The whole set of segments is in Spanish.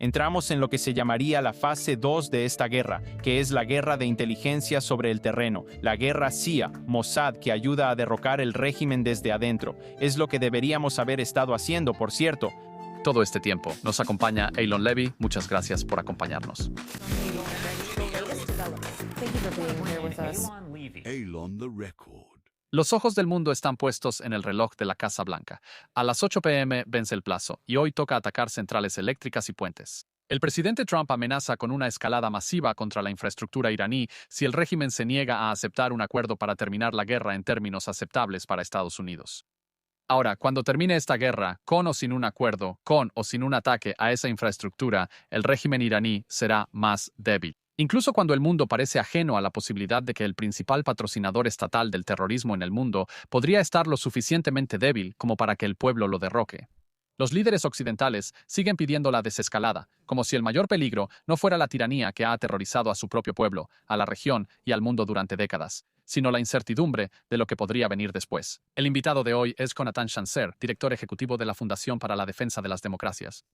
Entramos en lo que se llamaría la fase 2 de esta guerra, que es la guerra de inteligencia sobre el terreno, la guerra CIA, Mossad, que ayuda a derrocar el régimen desde adentro. Es lo que deberíamos haber estado haciendo, por cierto. Todo este tiempo nos acompaña Eylon Levy. Muchas gracias por acompañarnos. Eylon the Record. Los ojos del mundo están puestos en el reloj de la Casa Blanca. A las 8 p.m. vence el plazo y hoy toca atacar centrales eléctricas y puentes. El presidente Trump amenaza con una escalada masiva contra la infraestructura iraní si el régimen se niega a aceptar un acuerdo para terminar la guerra en términos aceptables para Estados Unidos. Ahora, cuando termine esta guerra, con o sin un acuerdo, con o sin un ataque a esa infraestructura, el régimen iraní será más débil. Incluso cuando el mundo parece ajeno a la posibilidad de que el principal patrocinador estatal del terrorismo en el mundo podría estar lo suficientemente débil como para que el pueblo lo derroque. Los líderes occidentales siguen pidiendo la desescalada, como si el mayor peligro no fuera la tiranía que ha aterrorizado a su propio pueblo, a la región y al mundo durante décadas, sino la incertidumbre de lo que podría venir después. El invitado de hoy es Jonathan Schanzer, director ejecutivo de la Fundación para la Defensa de las Democracias.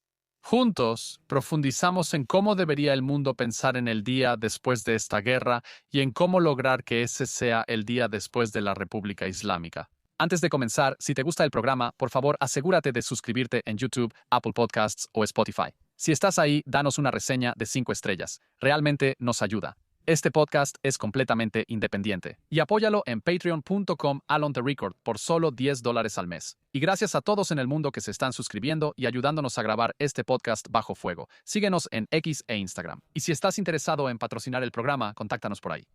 Juntos, profundizamos en cómo debería el mundo pensar en el día después de esta guerra y en cómo lograr que ese sea el día después de la República Islámica. Antes de comenzar, si te gusta el programa, por favor asegúrate de suscribirte en YouTube, Apple Podcasts o Spotify. Si estás ahí, danos una reseña de 5 estrellas. Realmente nos ayuda. Este podcast es completamente independiente. Y apóyalo en patreon.com/EylonTheRecord por solo $10 al mes. Y gracias a todos en el mundo que se están suscribiendo y ayudándonos a grabar este podcast bajo fuego. Síguenos en X e Instagram. Y si estás interesado en patrocinar el programa, contáctanos por ahí.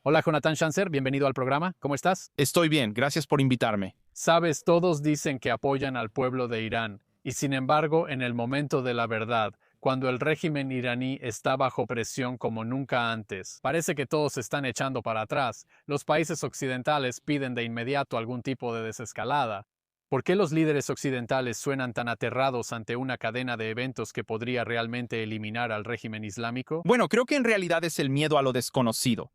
Hola, Jonathan Schanzer, bienvenido al programa. ¿Cómo estás? Estoy bien, gracias por invitarme. Sabes, todos dicen que apoyan al pueblo de Irán. Y sin embargo, en el momento de la verdad, cuando el régimen iraní está bajo presión como nunca antes, parece que todos se están echando para atrás. Los países occidentales piden de inmediato algún tipo de desescalada. ¿Por qué los líderes occidentales suenan tan aterrados ante una cadena de eventos que podría realmente eliminar al régimen islámico? Bueno, creo que en realidad es el miedo a lo desconocido.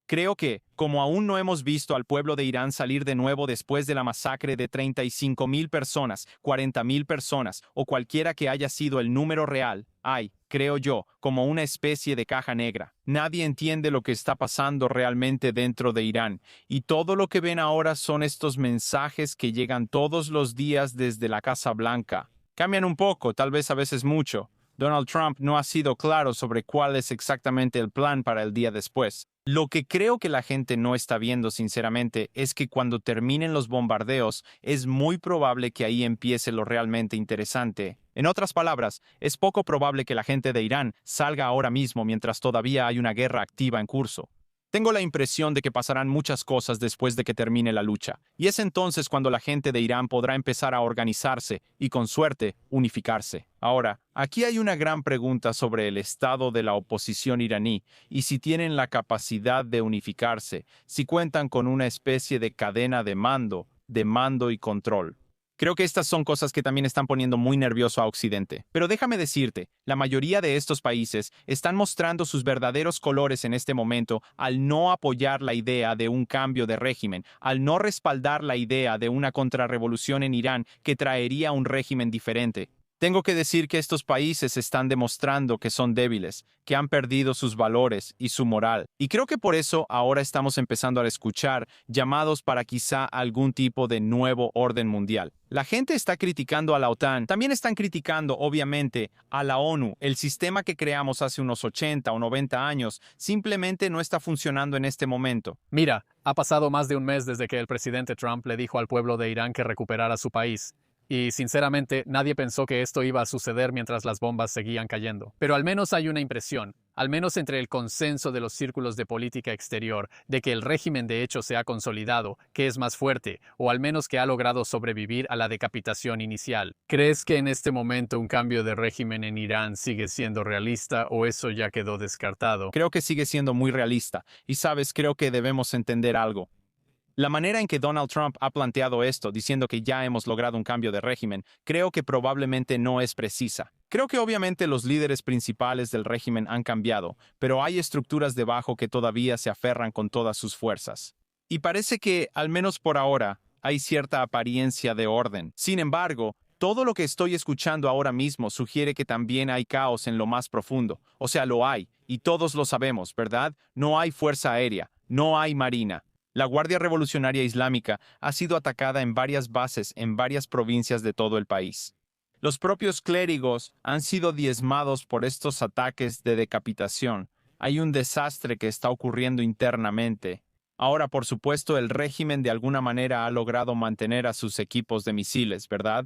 Creo que, como aún no hemos visto al pueblo de Irán salir de nuevo después de la masacre de 35.000 personas, 40.000 personas o cualquiera que haya sido el número real, hay, creo yo, como una especie de caja negra. Nadie entiende lo que está pasando realmente dentro de Irán, y todo lo que ven ahora son estos mensajes que llegan todos los días desde la Casa Blanca. Cambian un poco, tal vez a veces mucho. Donald Trump no ha sido claro sobre cuál es exactamente el plan para el día después. Lo que creo que la gente no está viendo sinceramente es que cuando terminen los bombardeos es muy probable que ahí empiece lo realmente interesante. En otras palabras, es poco probable que la gente de Irán salga ahora mismo mientras todavía hay una guerra activa en curso. Tengo la impresión de que pasarán muchas cosas después de que termine la lucha, y es entonces cuando la gente de Irán podrá empezar a organizarse y, con suerte, unificarse. Ahora, aquí hay una gran pregunta sobre el estado de la oposición iraní y si tienen la capacidad de unificarse, si cuentan con una especie de cadena de mando y control. Creo que estas son cosas que también están poniendo muy nervioso a Occidente. Pero déjame decirte, la mayoría de estos países están mostrando sus verdaderos colores en este momento al no apoyar la idea de un cambio de régimen, al no respaldar la idea de una contrarrevolución en Irán que traería un régimen diferente. Tengo que decir que estos países están demostrando que son débiles, que han perdido sus valores y su moral. Y creo que por eso ahora estamos empezando a escuchar llamados para quizá algún tipo de nuevo orden mundial. La gente está criticando a la OTAN, también están criticando, obviamente, a la ONU. El sistema que creamos hace unos 80 o 90 años simplemente no está funcionando en este momento. Mira, ha pasado más de un mes desde que el presidente Trump le dijo al pueblo de Irán que recuperara su país. Y, sinceramente, nadie pensó que esto iba a suceder mientras las bombas seguían cayendo. Pero al menos hay una impresión, al menos entre el consenso de los círculos de política exterior, de que el régimen de hecho se ha consolidado, que es más fuerte, o al menos que ha logrado sobrevivir a la decapitación inicial. ¿Crees que en este momento un cambio de régimen en Irán sigue siendo realista o eso ya quedó descartado? Creo que sigue siendo muy realista. Y sabes, creo que debemos entender algo. La manera en que Donald Trump ha planteado esto, diciendo que ya hemos logrado un cambio de régimen, creo que probablemente no es precisa. Creo que obviamente los líderes principales del régimen han cambiado, pero hay estructuras debajo que todavía se aferran con todas sus fuerzas. Y parece que, al menos por ahora, hay cierta apariencia de orden. Sin embargo, Todo lo que estoy escuchando ahora mismo sugiere que también hay caos en lo más profundo. O sea, lo hay, y todos lo sabemos, ¿verdad? No hay fuerza aérea, no hay marina. La Guardia Revolucionaria Islámica ha sido atacada en varias bases en varias provincias de todo el país. Los propios clérigos han sido diezmados por estos ataques de decapitación. Hay un desastre que está ocurriendo internamente. Ahora, por supuesto, el régimen de alguna manera ha logrado mantener a sus equipos de misiles, ¿verdad?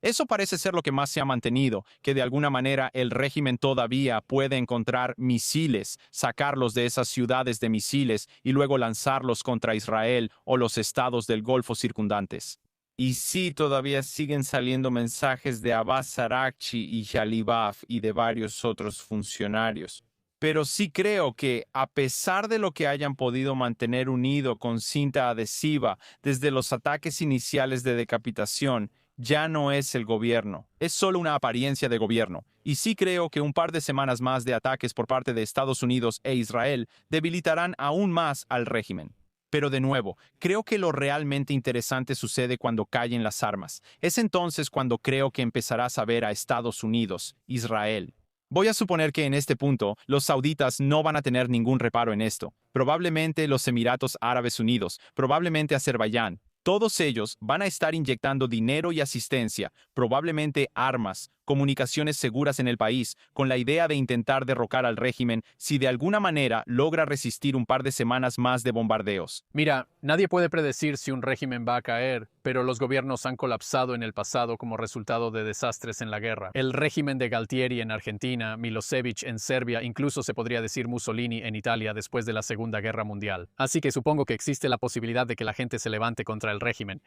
Eso parece ser lo que más se ha mantenido, que de alguna manera el régimen todavía puede encontrar misiles, sacarlos de esas ciudades de misiles y luego lanzarlos contra Israel o los estados del Golfo circundantes. Y sí, todavía siguen saliendo mensajes de Abbas Araghchi y Jalibaf y de varios otros funcionarios. Pero sí creo que, a pesar de lo que hayan podido mantener unido con cinta adhesiva desde los ataques iniciales de decapitación, ya no es el gobierno, es solo una apariencia de gobierno. Y sí creo que un par de semanas más de ataques por parte de Estados Unidos e Israel debilitarán aún más al régimen. Pero de nuevo, creo que lo realmente interesante sucede cuando callen las armas. Es entonces cuando creo que empezarás a ver a Estados Unidos, Israel. Voy a suponer que en este punto los sauditas no van a tener ningún reparo en esto. Probablemente los Emiratos Árabes Unidos, probablemente Azerbaiyán. Todos ellos van a estar inyectando dinero y asistencia, probablemente armas, comunicaciones seguras en el país, con la idea de intentar derrocar al régimen si de alguna manera logra resistir un par de semanas más de bombardeos. Mira, nadie puede predecir si un régimen va a caer, pero los gobiernos han colapsado en el pasado como resultado de desastres en la guerra. El régimen de Galtieri en Argentina, Milosevic en Serbia, incluso se podría decir Mussolini en Italia después de la Segunda Guerra Mundial. Así que supongo que existe la posibilidad de que la gente se levante contra el régimen.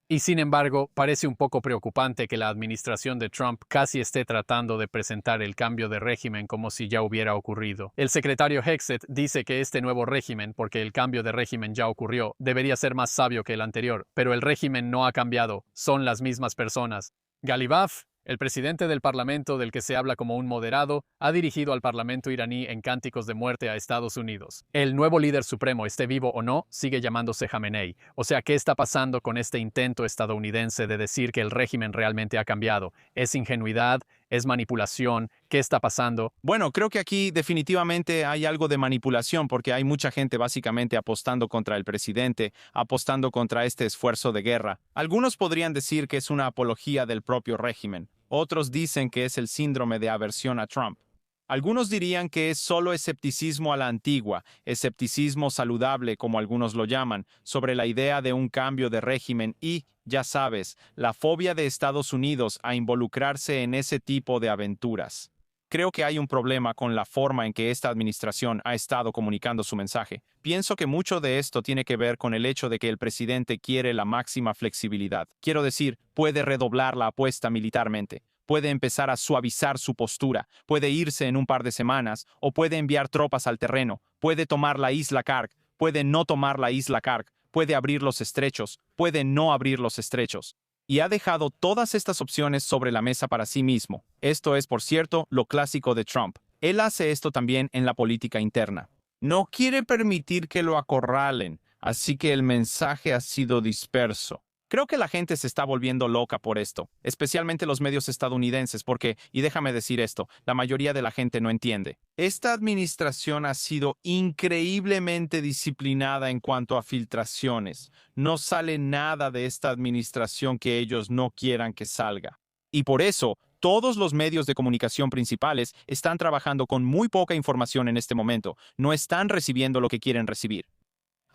Y sin embargo, parece un poco preocupante que la administración de Trump casi esté tratando de presentar el cambio de régimen como si ya hubiera ocurrido. El secretario Hexet dice que este nuevo régimen, porque el cambio de régimen ya ocurrió, debería ser más sabio que el anterior, pero el régimen no ha cambiado, son las mismas personas. Ghalibaf, el presidente del Parlamento del que se habla como un moderado, ha dirigido al Parlamento iraní en cánticos de muerte a Estados Unidos. El nuevo líder supremo, esté vivo o no, sigue llamándose Jamenei. O sea, ¿qué está pasando con este intento estadounidense de decir que el régimen realmente ha cambiado? ¿Es ingenuidad? ¿Es manipulación? ¿Qué está pasando? Bueno, creo que aquí definitivamente hay algo de manipulación porque hay mucha gente básicamente apostando contra el presidente, apostando contra este esfuerzo de guerra. Algunos podrían decir que es una apología del propio régimen. Otros dicen que es el síndrome de aversión a Trump. Algunos dirían que es solo escepticismo a la antigua, escepticismo saludable como algunos lo llaman, sobre la idea de un cambio de régimen y, ya sabes, la fobia de Estados Unidos a involucrarse en ese tipo de aventuras. Creo que hay un problema con la forma en que esta administración ha estado comunicando su mensaje. Pienso que mucho de esto tiene que ver con el hecho de que el presidente quiere la máxima flexibilidad. Quiero decir, puede redoblar la apuesta militarmente. Puede empezar a suavizar su postura, puede irse en un par de semanas o puede enviar tropas al terreno, puede tomar la isla Karg, puede no tomar la isla Karg, puede abrir los estrechos, puede no abrir los estrechos. Y ha dejado todas estas opciones sobre la mesa para sí mismo. Esto es, por cierto, lo clásico de Trump. Él hace esto también en la política interna. No quiere permitir que lo acorralen, así que el mensaje ha sido disperso. Creo que la gente se está volviendo loca por esto, especialmente los medios estadounidenses, porque, y déjame decir esto, la mayoría de la gente no entiende. Esta administración ha sido increíblemente disciplinada en cuanto a filtraciones. No sale nada de esta administración que ellos no quieran que salga. Y por eso, todos los medios de comunicación principales están trabajando con muy poca información en este momento. No están recibiendo lo que quieren recibir.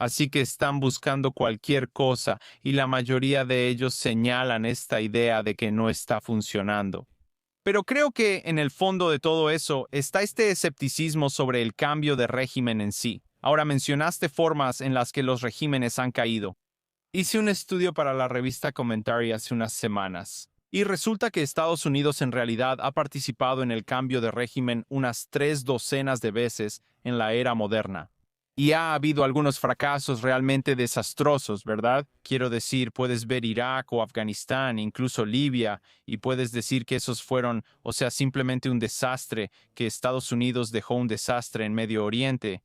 Así que están buscando cualquier cosa y la mayoría de ellos señalan esta idea de que no está funcionando. Pero creo que en el fondo de todo eso está este escepticismo sobre el cambio de régimen en sí. Ahora mencionaste formas en las que los regímenes han caído. Hice un estudio para la revista Commentary hace unas semanas. Y resulta que Estados Unidos en realidad ha participado en el cambio de régimen unas 3 docenas de veces en la era moderna. Y ha habido algunos fracasos realmente desastrosos, ¿verdad? Quiero decir, puedes ver Irak o Afganistán, incluso Libia, y puedes decir que esos fueron, o sea, simplemente un desastre, que Estados Unidos dejó un desastre en Medio Oriente.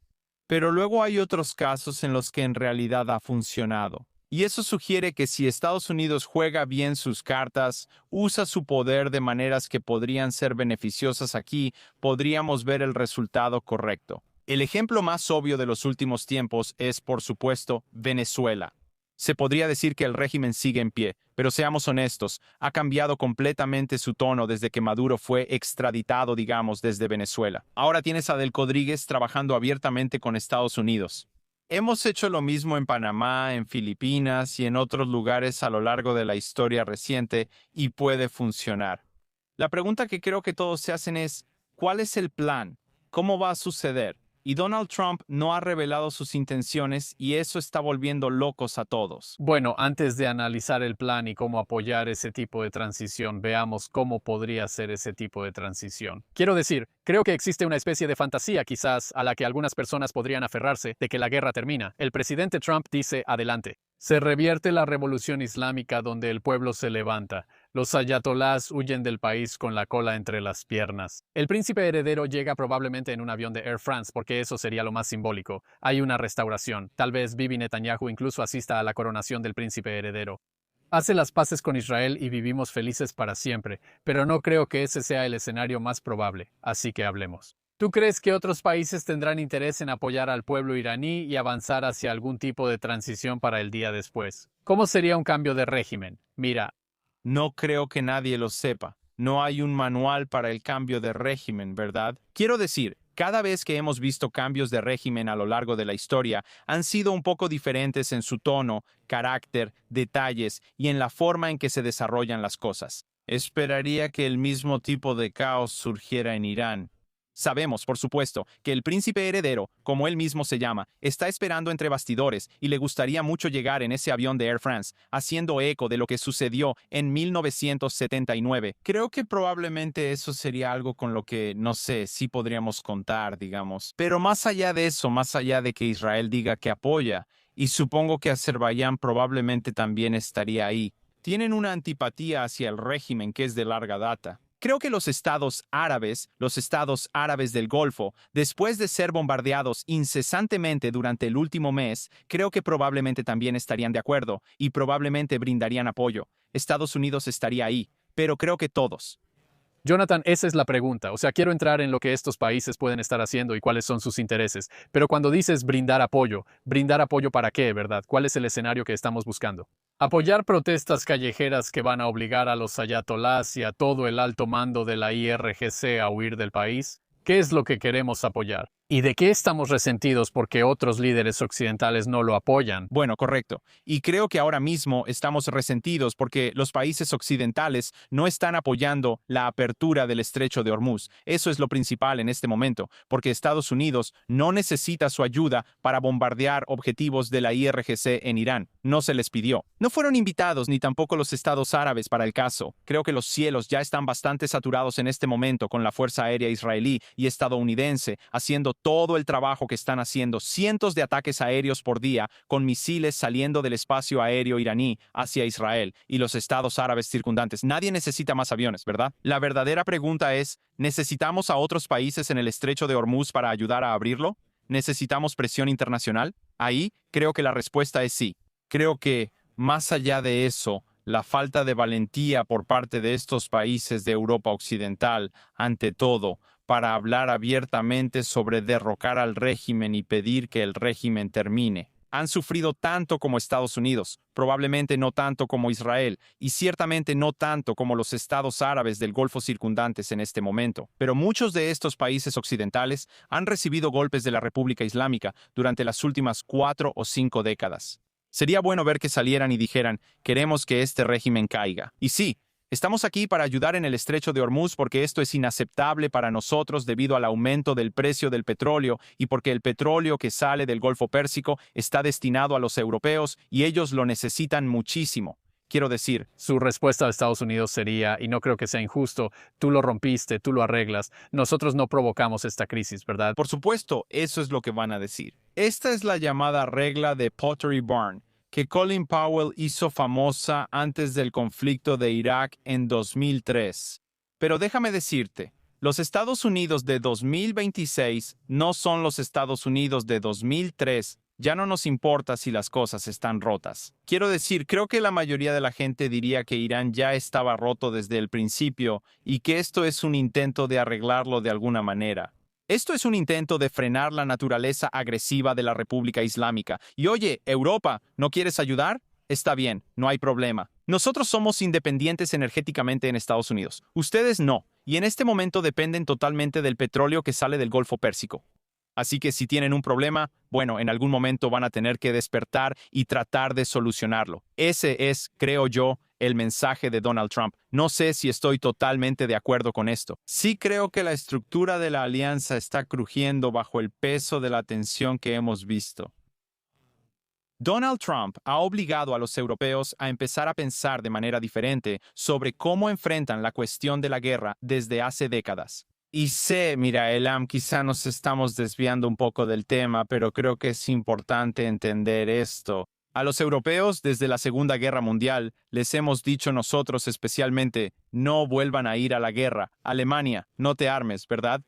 Pero luego hay otros casos en los que en realidad ha funcionado. Y eso sugiere que si Estados Unidos juega bien sus cartas, usa su poder de maneras que podrían ser beneficiosas aquí, podríamos ver el resultado correcto. El ejemplo más obvio de los últimos tiempos es, por supuesto, Venezuela. Se podría decir que el régimen sigue en pie, pero seamos honestos, ha cambiado completamente su tono desde que Maduro fue extraditado, digamos, desde Venezuela. Ahora tienes a Delcy Rodríguez trabajando abiertamente con Estados Unidos. Hemos hecho lo mismo en Panamá, en Filipinas y en otros lugares a lo largo de la historia reciente y puede funcionar. La pregunta que creo que todos se hacen es, ¿cuál es el plan? ¿Cómo va a suceder? Y Donald Trump no ha revelado sus intenciones y eso está volviendo locos a todos. Bueno, antes de analizar el plan y cómo apoyar ese tipo de transición, veamos cómo podría ser ese tipo de transición. Quiero decir, creo que existe una especie de fantasía quizás a la que algunas personas podrían aferrarse de que la guerra termina. El presidente Trump dice adelante. Se revierte la revolución islámica donde el pueblo se levanta. Los ayatolás huyen del país con la cola entre las piernas. El príncipe heredero llega probablemente en un avión de Air France porque eso sería lo más simbólico. Hay una restauración. Tal vez Bibi Netanyahu incluso asista a la coronación del príncipe heredero. Hace las paces con Israel y vivimos felices para siempre, pero no creo que ese sea el escenario más probable, así que hablemos. ¿Tú crees que otros países tendrán interés en apoyar al pueblo iraní y avanzar hacia algún tipo de transición para el día después? ¿Cómo sería un cambio de régimen? Mira, No creo que nadie lo sepa. No hay un manual para el cambio de régimen, ¿verdad? Quiero decir, cada vez que hemos visto cambios de régimen a lo largo de la historia, han sido un poco diferentes en su tono, carácter, detalles y en la forma en que se desarrollan las cosas. Esperaría que el mismo tipo de caos surgiera en Irán. Sabemos, por supuesto, que el príncipe heredero, como él mismo se llama, está esperando entre bastidores y le gustaría mucho llegar en ese avión de Air France, haciendo eco de lo que sucedió en 1979. Creo que probablemente eso sería algo con lo que, no sé, sí podríamos contar, digamos. Pero más allá de eso, más allá de que Israel diga que apoya, y supongo que Azerbaiyán probablemente también estaría ahí, tienen una antipatía hacia el régimen que es de larga data. Creo que los estados árabes del Golfo, después de ser bombardeados incesantemente durante el último mes, creo que probablemente también estarían de acuerdo y probablemente brindarían apoyo. Estados Unidos estaría ahí, pero creo que todos. Jonathan, esa es la pregunta. O sea, quiero entrar en lo que estos países pueden estar haciendo y cuáles son sus intereses. Pero cuando dices ¿brindar apoyo para qué, verdad? ¿Cuál es el escenario que estamos buscando? Apoyar protestas callejeras que van a obligar a los ayatolás y a todo el alto mando de la IRGC a huir del país. ¿Qué es lo que queremos apoyar? ¿Y de qué estamos resentidos porque otros líderes occidentales no lo apoyan? Bueno, correcto. Y creo que ahora mismo estamos resentidos porque los países occidentales no están apoyando la apertura del estrecho de Hormuz. Eso es lo principal en este momento, porque Estados Unidos no necesita su ayuda para bombardear objetivos de la IRGC en Irán. No se les pidió. No fueron invitados ni tampoco los estados árabes para el caso. Creo que los cielos ya están bastante saturados en este momento con la Fuerza Aérea israelí y estadounidense haciendo todo el trabajo que están haciendo, cientos de ataques aéreos por día con misiles saliendo del espacio aéreo iraní hacia Israel y los estados árabes circundantes. Nadie necesita más aviones, ¿verdad? La verdadera pregunta es, ¿necesitamos a otros países en el estrecho de Hormuz para ayudar a abrirlo? ¿Necesitamos presión internacional? Ahí creo que la respuesta es sí. Creo que, más allá de eso, la falta de valentía por parte de estos países de Europa Occidental, ante todo, para hablar abiertamente sobre derrocar al régimen y pedir que el régimen termine. Han sufrido tanto como Estados Unidos, probablemente no tanto como Israel, y ciertamente no tanto como los estados árabes del Golfo circundantes en este momento. Pero muchos de estos países occidentales han recibido golpes de la República Islámica durante las últimas 4 o 5 décadas. Sería bueno ver que salieran y dijeran, queremos que este régimen caiga. Y sí, estamos aquí para ayudar en el estrecho de Hormuz porque esto es inaceptable para nosotros debido al aumento del precio del petróleo y porque el petróleo que sale del Golfo Pérsico está destinado a los europeos y ellos lo necesitan muchísimo. Quiero decir, su respuesta a Estados Unidos sería, y no creo que sea injusto, tú lo rompiste, tú lo arreglas, nosotros no provocamos esta crisis, ¿verdad? por supuesto, eso es lo que van a decir. Esta es la llamada regla de Pottery Barn, que Colin Powell hizo famosa antes del conflicto de Irak en 2003. Pero déjame decirte, los Estados Unidos de 2026 no son los Estados Unidos de 2003 Ya no nos importa si las cosas están rotas. Quiero decir, creo que la mayoría de la gente diría que Irán ya estaba roto desde el principio y que esto es un intento de arreglarlo de alguna manera. Esto es un intento de frenar la naturaleza agresiva de la República Islámica. Y oye, Europa, ¿no quieres ayudar? Está bien, no hay problema. Nosotros somos independientes energéticamente en Estados Unidos. Ustedes no. Y en este momento dependen totalmente del petróleo que sale del Golfo Pérsico. Así que si tienen un problema, bueno, en algún momento van a tener que despertar y tratar de solucionarlo. Ese es, creo yo, el mensaje de Donald Trump. No sé si estoy totalmente de acuerdo con esto. Sí creo que la estructura de la alianza está crujiendo bajo el peso de la tensión que hemos visto. Donald Trump ha obligado a los europeos a empezar a pensar de manera diferente sobre cómo enfrentan la cuestión de la guerra desde hace décadas. Y sé, mira, Elam, quizá nos estamos desviando un poco del tema, pero creo que es importante entender esto. A los europeos, desde la Segunda Guerra Mundial, les hemos dicho nosotros especialmente, no vuelvan a ir a la guerra. Alemania, no te armes, ¿verdad?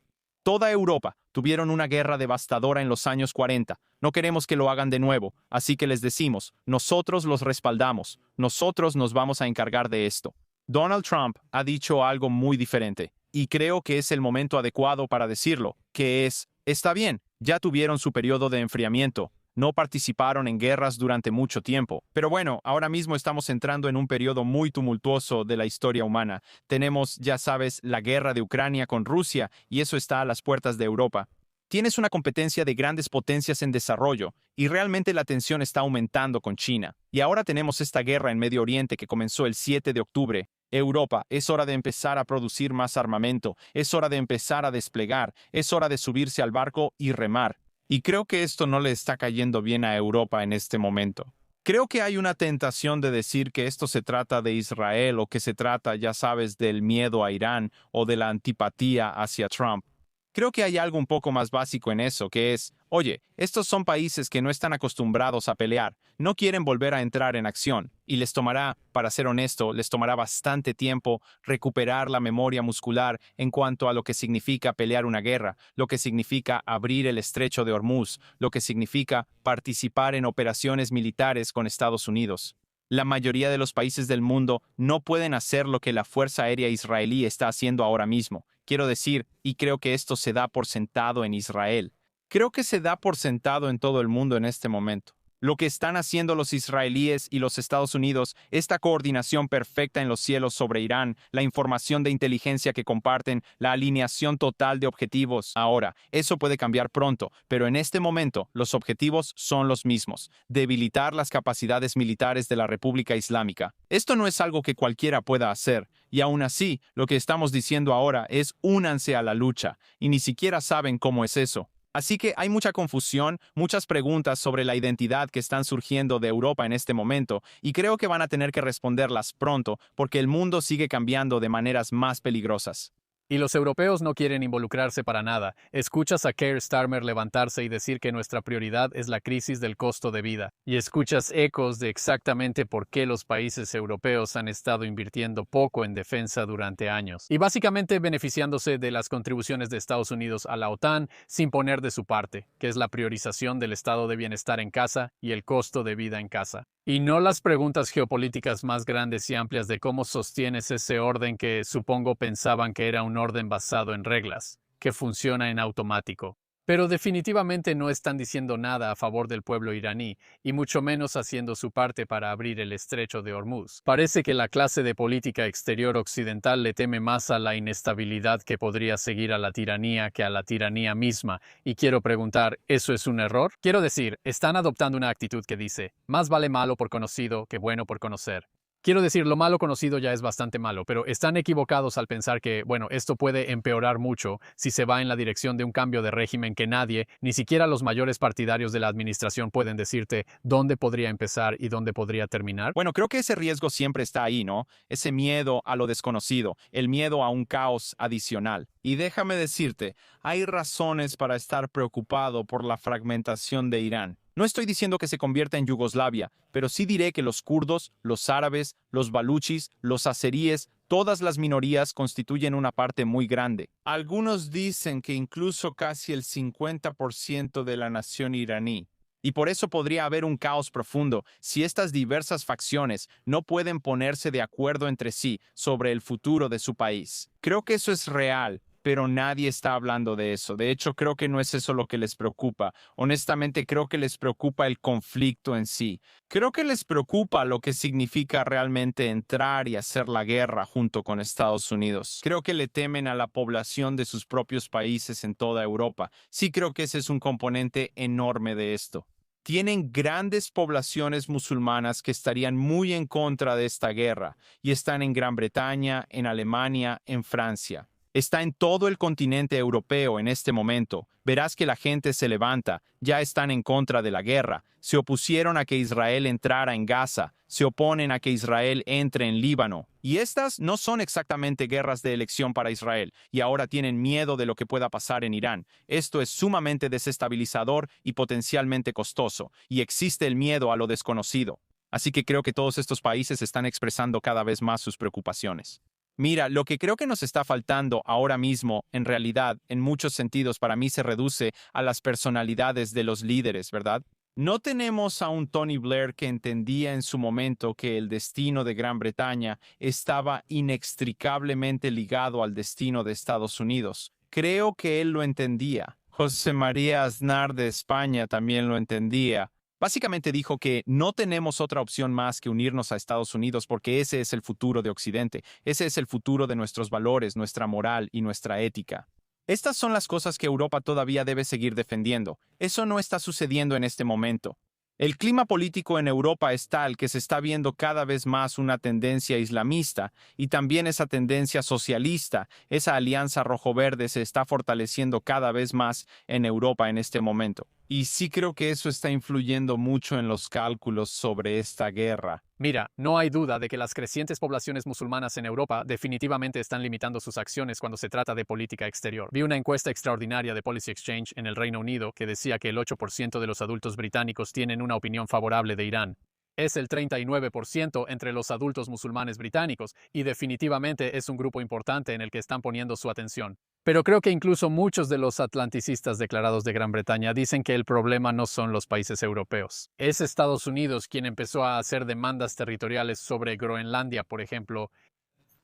Toda Europa tuvieron una guerra devastadora en los años 40. No queremos que lo hagan de nuevo, así que les decimos, nosotros los respaldamos, nosotros nos vamos a encargar de esto. Donald Trump ha dicho algo muy diferente. Y creo que es el momento adecuado para decirlo, que es, está bien, ya tuvieron su periodo de enfriamiento, no participaron en guerras durante mucho tiempo. Pero bueno, ahora mismo estamos entrando en un periodo muy tumultuoso de la historia humana. Tenemos, ya sabes, la guerra de Ucrania con Rusia, y eso está a las puertas de Europa. Tienes una competencia de grandes potencias en desarrollo, y realmente la tensión está aumentando con China. Y ahora tenemos esta guerra en Medio Oriente que comenzó el 7 de octubre. Europa, es hora de empezar a producir más armamento, es hora de empezar a desplegar, es hora de subirse al barco y remar. Y creo que esto no le está cayendo bien a Europa en este momento. Creo que hay una tentación de decir que esto se trata de Israel o que se trata, ya sabes, del miedo a Irán o de la antipatía hacia Trump. Creo que hay algo un poco más básico en eso, que es, oye, estos son países que no están acostumbrados a pelear, no quieren volver a entrar en acción, y les tomará, para ser honesto, les tomará bastante tiempo recuperar la memoria muscular en cuanto a lo que significa pelear una guerra, lo que significa abrir el estrecho de Hormuz, lo que significa participar en operaciones militares con Estados Unidos. La mayoría de los países del mundo no pueden hacer lo que la Fuerza Aérea Israelí está haciendo ahora mismo. Quiero decir, y creo que esto se da por sentado en Israel. Creo que se da por sentado en todo el mundo en este momento. Lo que están haciendo los israelíes y los Estados Unidos, esta coordinación perfecta en los cielos sobre Irán, la información de inteligencia que comparten, la alineación total de objetivos. Ahora, eso puede cambiar pronto, pero en este momento los objetivos son los mismos: debilitar las capacidades militares de la República Islámica. Esto no es algo que cualquiera pueda hacer, y aún así, lo que estamos diciendo ahora es únanse a la lucha, y ni siquiera saben cómo es eso. Así que hay mucha confusión, muchas preguntas sobre la identidad que están surgiendo de Europa en este momento, y creo que van a tener que responderlas pronto porque el mundo sigue cambiando de maneras más peligrosas. Y los europeos no quieren involucrarse para nada. Escuchas a Keir Starmer levantarse y decir que nuestra prioridad es la crisis del costo de vida. Y escuchas ecos de exactamente por qué los países europeos han estado invirtiendo poco en defensa durante años. Y básicamente beneficiándose de las contribuciones de Estados Unidos a la OTAN sin poner de su parte, que es la priorización del estado de bienestar en casa y el costo de vida en casa. Y no las preguntas geopolíticas más grandes y amplias de cómo sostienes ese orden que supongo pensaban que era un orden basado en reglas, que funciona en automático. Pero definitivamente no están diciendo nada a favor del pueblo iraní, y mucho menos haciendo su parte para abrir el estrecho de Hormuz. Parece que la clase de política exterior occidental le teme más a la inestabilidad que podría seguir a la tiranía que a la tiranía misma, y quiero preguntar, ¿eso es un error? Quiero decir, están adoptando una actitud que dice, más vale malo por conocido que bueno por conocer. Quiero decir, lo malo conocido ya es bastante malo, pero están equivocados al pensar que, bueno, esto puede empeorar mucho si se va en la dirección de un cambio de régimen que nadie, ni siquiera los mayores partidarios de la administración pueden decirte dónde podría empezar y dónde podría terminar. Bueno, creo que ese riesgo siempre está ahí, ¿no? Ese miedo a lo desconocido, el miedo a un caos adicional. Y déjame decirte, hay razones para estar preocupado por la fragmentación de Irán. No estoy diciendo que se convierta en Yugoslavia, pero sí diré que los kurdos, los árabes, los baluchis, los azeríes, todas las minorías constituyen una parte muy grande. Algunos dicen que incluso casi el 50% de la nación iraní. Y por eso podría haber un caos profundo si estas diversas facciones no pueden ponerse de acuerdo entre sí sobre el futuro de su país. Creo que eso es real, pero nadie está hablando de eso. De hecho, creo que no es eso lo que les preocupa. Honestamente, creo que les preocupa el conflicto en sí. Creo que les preocupa lo que significa realmente entrar y hacer la guerra junto con Estados Unidos. Creo que le temen a la población de sus propios países en toda Europa. Sí creo que ese es un componente enorme de esto. Tienen grandes poblaciones musulmanas que estarían muy en contra de esta guerra y están en Gran Bretaña, en Alemania, en Francia. Está en todo el continente europeo en este momento. Verás que la gente se levanta, ya están en contra de la guerra, se opusieron a que Israel entrara en Gaza, se oponen a que Israel entre en Líbano. Y estas no son exactamente guerras de elección para Israel, y ahora tienen miedo de lo que pueda pasar en Irán. Esto es sumamente desestabilizador y potencialmente costoso, y existe el miedo a lo desconocido. Así que creo que todos estos países están expresando cada vez más sus preocupaciones. Mira, lo que creo que nos está faltando ahora mismo, en realidad, en muchos sentidos, para mí se reduce a las personalidades de los líderes, ¿verdad? No tenemos a un Tony Blair que entendía en su momento que el destino de Gran Bretaña estaba inextricablemente ligado al destino de Estados Unidos. Creo que él lo entendía. José María Aznar de España también lo entendía. Básicamente dijo que no tenemos otra opción más que unirnos a Estados Unidos porque ese es el futuro de Occidente, ese es el futuro de nuestros valores, nuestra moral y nuestra ética. Estas son las cosas que Europa todavía debe seguir defendiendo. Eso no está sucediendo en este momento. El clima político en Europa es tal que se está viendo cada vez más una tendencia islamista y también esa tendencia socialista, esa alianza rojo-verde se está fortaleciendo cada vez más en Europa en este momento. Y sí creo que eso está influyendo mucho en los cálculos sobre esta guerra. Mira, no hay duda de que las crecientes poblaciones musulmanas en Europa definitivamente están limitando sus acciones cuando se trata de política exterior. Vi una encuesta extraordinaria de Policy Exchange en el Reino Unido que decía que el 8% de los adultos británicos tienen una opinión favorable de Irán. Es el 39% entre los adultos musulmanes británicos y definitivamente es un grupo importante en el que están poniendo su atención. Pero creo que incluso muchos de los atlanticistas declarados de Gran Bretaña dicen que el problema no son los países europeos. Es Estados Unidos quien empezó a hacer demandas territoriales sobre Groenlandia, por ejemplo.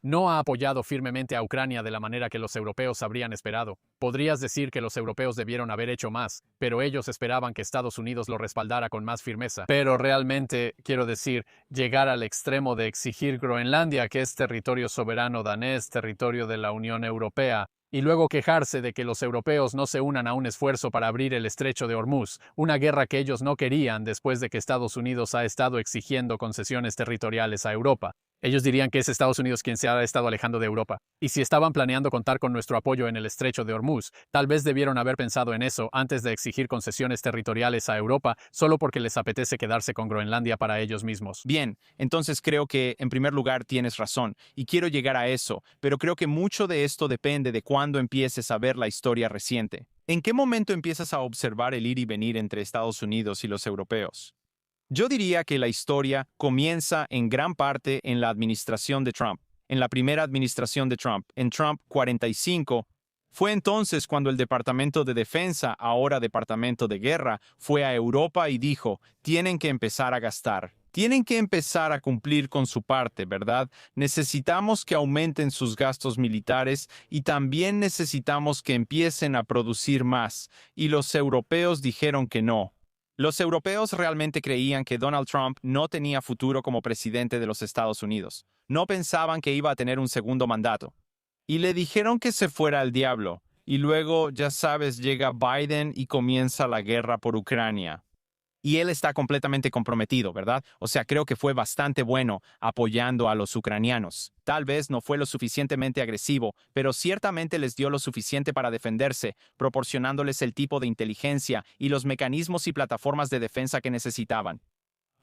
No ha apoyado firmemente a Ucrania de la manera que los europeos habrían esperado. Podrías decir que los europeos debieron haber hecho más, pero ellos esperaban que Estados Unidos lo respaldara con más firmeza. Pero realmente, quiero decir, llegar al extremo de exigir Groenlandia, que es territorio soberano danés, territorio de la Unión Europea, y luego quejarse de que los europeos no se unan a un esfuerzo para abrir el estrecho de Hormuz, una guerra que ellos no querían después de que Estados Unidos ha estado exigiendo concesiones territoriales a Europa. Ellos dirían que es Estados Unidos quien se ha estado alejando de Europa. Y si estaban planeando contar con nuestro apoyo en el estrecho de Hormuz, tal vez debieron haber pensado en eso antes de exigir concesiones territoriales a Europa solo porque les apetece quedarse con Groenlandia para ellos mismos. Bien, entonces creo que en primer lugar tienes razón y quiero llegar a eso, pero creo que mucho de esto depende de cuándo empieces a ver la historia reciente. ¿En qué momento empiezas a observar el ir y venir entre Estados Unidos y los europeos? Yo diría que la historia comienza en gran parte en la administración de Trump. En la primera administración de Trump, en Trump 45, fue entonces cuando el Departamento de Defensa, ahora Departamento de Guerra, fue a Europa y dijo, tienen que empezar a gastar. Tienen que empezar a cumplir con su parte, ¿verdad? Necesitamos que aumenten sus gastos militares y también necesitamos que empiecen a producir más. Y los europeos dijeron que no. Los europeos realmente creían que Donald Trump no tenía futuro como presidente de los Estados Unidos. No pensaban que iba a tener un segundo mandato. Y le dijeron que se fuera al diablo. Y luego, ya sabes, llega Biden y comienza la guerra por Ucrania. Y él está completamente comprometido, ¿verdad? O sea, creo que fue bastante bueno apoyando a los ucranianos. Tal vez no fue lo suficientemente agresivo, pero ciertamente les dio lo suficiente para defenderse, proporcionándoles el tipo de inteligencia y los mecanismos y plataformas de defensa que necesitaban.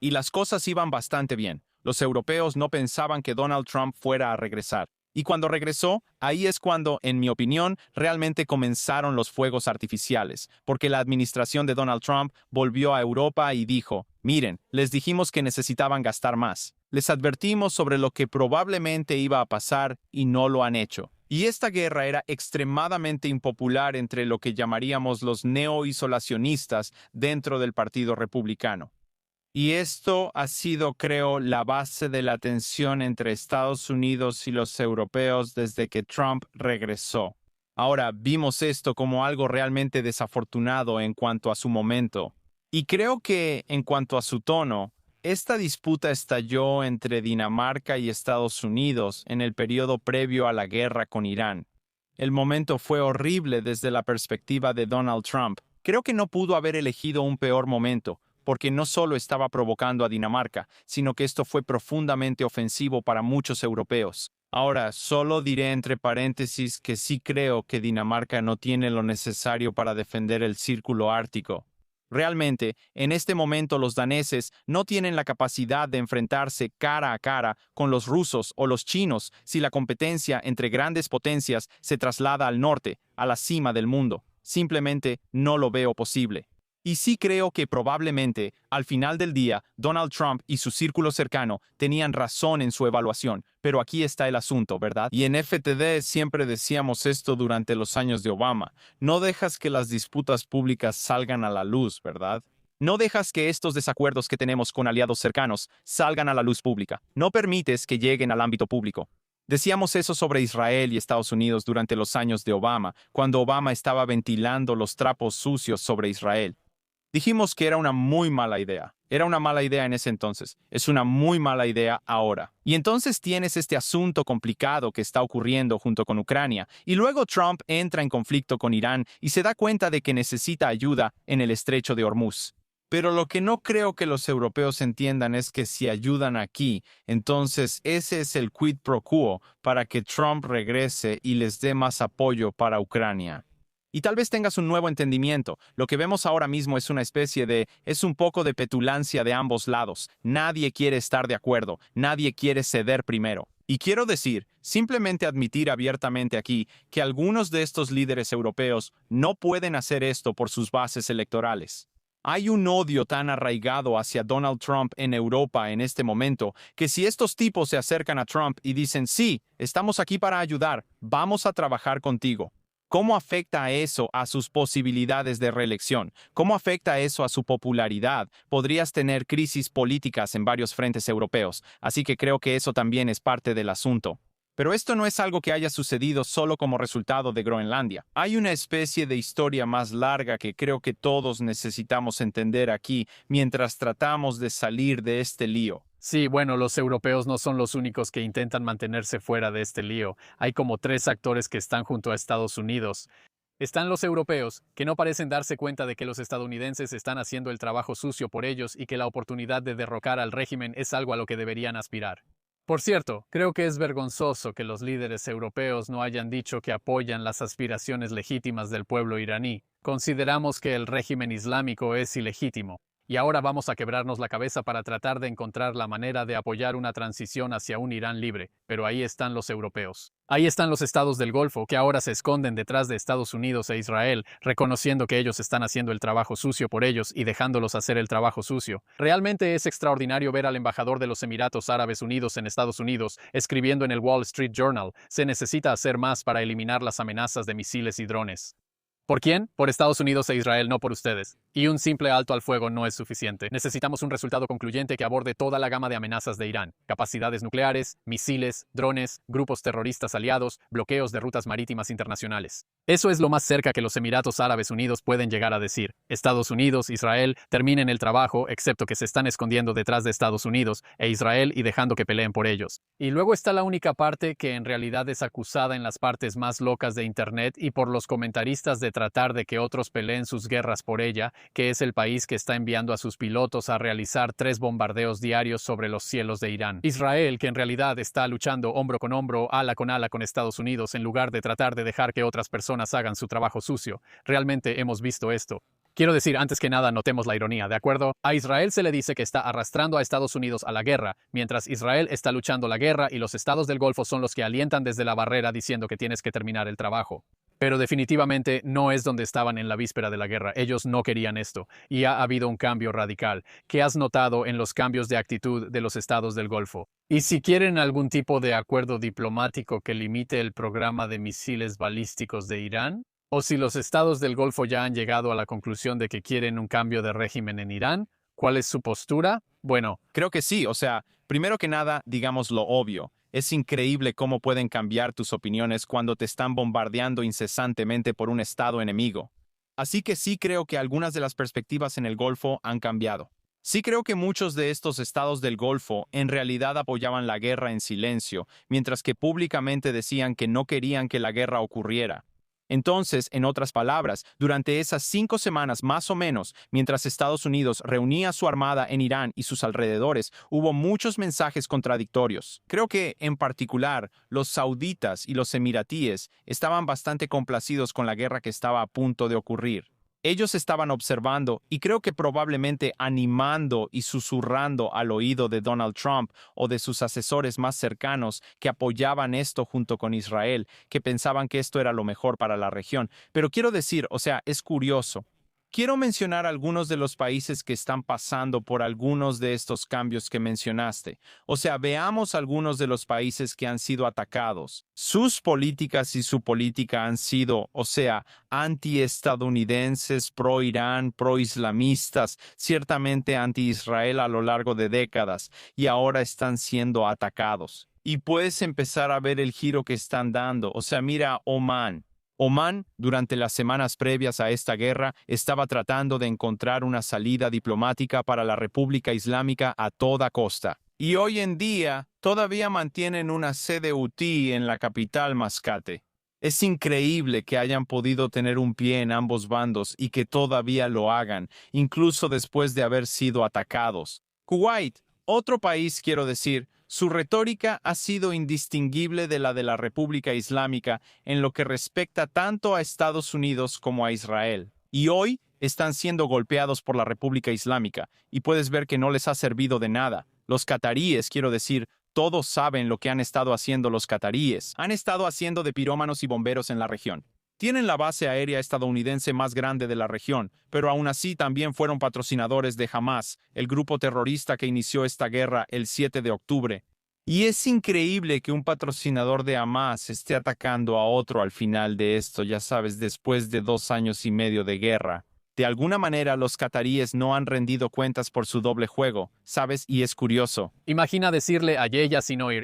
Y las cosas iban bastante bien. Los europeos no pensaban que Donald Trump fuera a regresar. Y cuando regresó, ahí es cuando, en mi opinión, realmente comenzaron los fuegos artificiales, porque la administración de Donald Trump volvió a Europa y dijo, miren, les dijimos que necesitaban gastar más. Les advertimos sobre lo que probablemente iba a pasar y no lo han hecho. Y esta guerra era extremadamente impopular entre lo que llamaríamos los neoisolacionistas dentro del Partido Republicano. Y esto ha sido, creo, la base de la tensión entre Estados Unidos y los europeos desde que Trump regresó. Ahora, vimos esto como algo realmente desafortunado en cuanto a su momento. Y creo que, en cuanto a su tono, esta disputa estalló entre Dinamarca y Estados Unidos en el periodo previo a la guerra con Irán. El momento fue horrible desde la perspectiva de Donald Trump. Creo que no pudo haber elegido un peor momento, porque no solo estaba provocando a Dinamarca, sino que esto fue profundamente ofensivo para muchos europeos. Ahora, solo diré entre paréntesis que sí creo que Dinamarca no tiene lo necesario para defender el Círculo Ártico. Realmente, en este momento los daneses no tienen la capacidad de enfrentarse cara a cara con los rusos o los chinos si la competencia entre grandes potencias se traslada al norte, a la cima del mundo. Simplemente no lo veo posible. Y sí creo que probablemente, al final del día, Donald Trump y su círculo cercano tenían razón en su evaluación, pero aquí está el asunto, ¿verdad? Y en FTD siempre decíamos esto durante los años de Obama. No dejas que las disputas públicas salgan a la luz, ¿verdad? No dejas que estos desacuerdos que tenemos con aliados cercanos salgan a la luz pública. No permites que lleguen al ámbito público. Decíamos eso sobre Israel y Estados Unidos durante los años de Obama, cuando Obama estaba ventilando los trapos sucios sobre Israel. Dijimos que era una muy mala idea. Era una mala idea en ese entonces. Es una muy mala idea ahora. Y entonces tienes este asunto complicado que está ocurriendo junto con Ucrania. Y luego Trump entra en conflicto con Irán y se da cuenta de que necesita ayuda en el estrecho de Hormuz. Pero lo que no creo que los europeos entiendan es que si ayudan aquí, entonces ese es el quid pro quo para que Trump regrese y les dé más apoyo para Ucrania. Y tal vez tengas un nuevo entendimiento. Lo que vemos ahora mismo es es un poco de petulancia de ambos lados. Nadie quiere estar de acuerdo, nadie quiere ceder primero. Y quiero decir, simplemente admitir abiertamente aquí que algunos de estos líderes europeos no pueden hacer esto por sus bases electorales. Hay un odio tan arraigado hacia Donald Trump en Europa en este momento que si estos tipos se acercan a Trump y dicen, sí, estamos aquí para ayudar, vamos a trabajar contigo. ¿Cómo afecta eso a sus posibilidades de reelección? ¿Cómo afecta eso a su popularidad? Podrías tener crisis políticas en varios frentes europeos, así que creo que eso también es parte del asunto. Pero esto no es algo que haya sucedido solo como resultado de Groenlandia. Hay una especie de historia más larga que creo que todos necesitamos entender aquí mientras tratamos de salir de este lío. Sí, bueno, los europeos no son los únicos que intentan mantenerse fuera de este lío. Hay como 3 actores que están junto a Estados Unidos. Están los europeos, que no parecen darse cuenta de que los estadounidenses están haciendo el trabajo sucio por ellos y que la oportunidad de derrocar al régimen es algo a lo que deberían aspirar. Por cierto, creo que es vergonzoso que los líderes europeos no hayan dicho que apoyan las aspiraciones legítimas del pueblo iraní. Consideramos que el régimen islámico es ilegítimo. Y ahora vamos a quebrarnos la cabeza para tratar de encontrar la manera de apoyar una transición hacia un Irán libre, pero ahí están los europeos. Ahí están los estados del Golfo, que ahora se esconden detrás de Estados Unidos e Israel, reconociendo que ellos están haciendo el trabajo sucio por ellos y dejándolos hacer el trabajo sucio. Realmente es extraordinario ver al embajador de los Emiratos Árabes Unidos en Estados Unidos escribiendo en el Wall Street Journal: se necesita hacer más para eliminar las amenazas de misiles y drones. ¿Por quién? Por Estados Unidos e Israel, no por ustedes. Y un simple alto al fuego no es suficiente. Necesitamos un resultado concluyente que aborde toda la gama de amenazas de Irán: capacidades nucleares, misiles, drones, grupos terroristas aliados, bloqueos de rutas marítimas internacionales. Eso es lo más cerca que los Emiratos Árabes Unidos pueden llegar a decir: Estados Unidos, Israel, terminen el trabajo, excepto que se están escondiendo detrás de Estados Unidos e Israel y dejando que peleen por ellos. Y luego está la única parte que en realidad es acusada en las partes más locas de Internet y por los comentaristas de tratar de que otros peleen sus guerras por ella, que es el país que está enviando a sus pilotos a realizar 3 bombardeos diarios sobre los cielos de Irán. Israel, que en realidad está luchando hombro con hombro, ala con Estados Unidos, en lugar de tratar de dejar que otras personas hagan su trabajo sucio. Realmente hemos visto esto. Quiero decir, antes que nada, notemos la ironía, ¿de acuerdo? A Israel se le dice que está arrastrando a Estados Unidos a la guerra, mientras Israel está luchando la guerra y los estados del Golfo son los que alientan desde la barrera diciendo que tienes que terminar el trabajo. Pero definitivamente no es donde estaban en la víspera de la guerra. Ellos no querían esto. Y ha habido un cambio radical. ¿Qué has notado en los cambios de actitud de los estados del Golfo? Y si quieren algún tipo de acuerdo diplomático que limite el programa de misiles balísticos de Irán, o si los estados del Golfo ya han llegado a la conclusión de que quieren un cambio de régimen en Irán, ¿cuál es su postura? Bueno, Creo que sí, o sea, primero que nada, digamos lo obvio. Es increíble cómo pueden cambiar tus opiniones cuando te están bombardeando incesantemente por un estado enemigo. Así que sí creo que algunas de las perspectivas en el Golfo han cambiado. Sí creo que muchos de estos estados del Golfo en realidad apoyaban la guerra en silencio, mientras que públicamente decían que no querían que la guerra ocurriera. Entonces, en otras palabras, durante esas 5 semanas más o menos, mientras Estados Unidos reunía su armada en Irán y sus alrededores, hubo muchos mensajes contradictorios. Creo que, en particular, los sauditas y los emiratíes estaban bastante complacidos con la guerra que estaba a punto de ocurrir. Ellos estaban observando y creo que probablemente animando y susurrando al oído de Donald Trump o de sus asesores más cercanos que apoyaban esto junto con Israel, que pensaban que esto era lo mejor para la región. Pero quiero decir, o sea, es curioso. Quiero mencionar algunos de los países que están pasando por algunos de estos cambios que mencionaste. O sea, veamos algunos de los países que han sido atacados. Sus políticas y su política han sido, o sea, anti-estadounidenses, pro-Irán, pro-islamistas, ciertamente anti-Israel a lo largo de décadas, y ahora están siendo atacados. Y puedes empezar a ver el giro que están dando. O sea, mira Omán. Omán, durante las semanas previas a esta guerra, estaba tratando de encontrar una salida diplomática para la República Islámica a toda costa. Y hoy en día, todavía mantienen una sede UTI en la capital Mascate. Es increíble que hayan podido tener un pie en ambos bandos y que todavía lo hagan, incluso después de haber sido atacados. Kuwait, otro país, quiero decir, su retórica ha sido indistinguible de la República Islámica en lo que respecta tanto a Estados Unidos como a Israel. Y hoy están siendo golpeados por la República Islámica, y puedes ver que no les ha servido de nada. Los cataríes, quiero decir, todos saben lo que han estado haciendo los cataríes. Han estado haciendo de pirómanos y bomberos en la región. Tienen la base aérea estadounidense más grande de la región, pero aún así también fueron patrocinadores de Hamas, el grupo terrorista que inició esta guerra el 7 de octubre. Y es increíble que un patrocinador de Hamas esté atacando a otro al final de esto, ya sabes, después de 2 años y medio de guerra. De alguna manera, los cataríes no han rendido cuentas por su doble juego, ¿sabes? Y es curioso. imagina decirle a Yehya Sinoir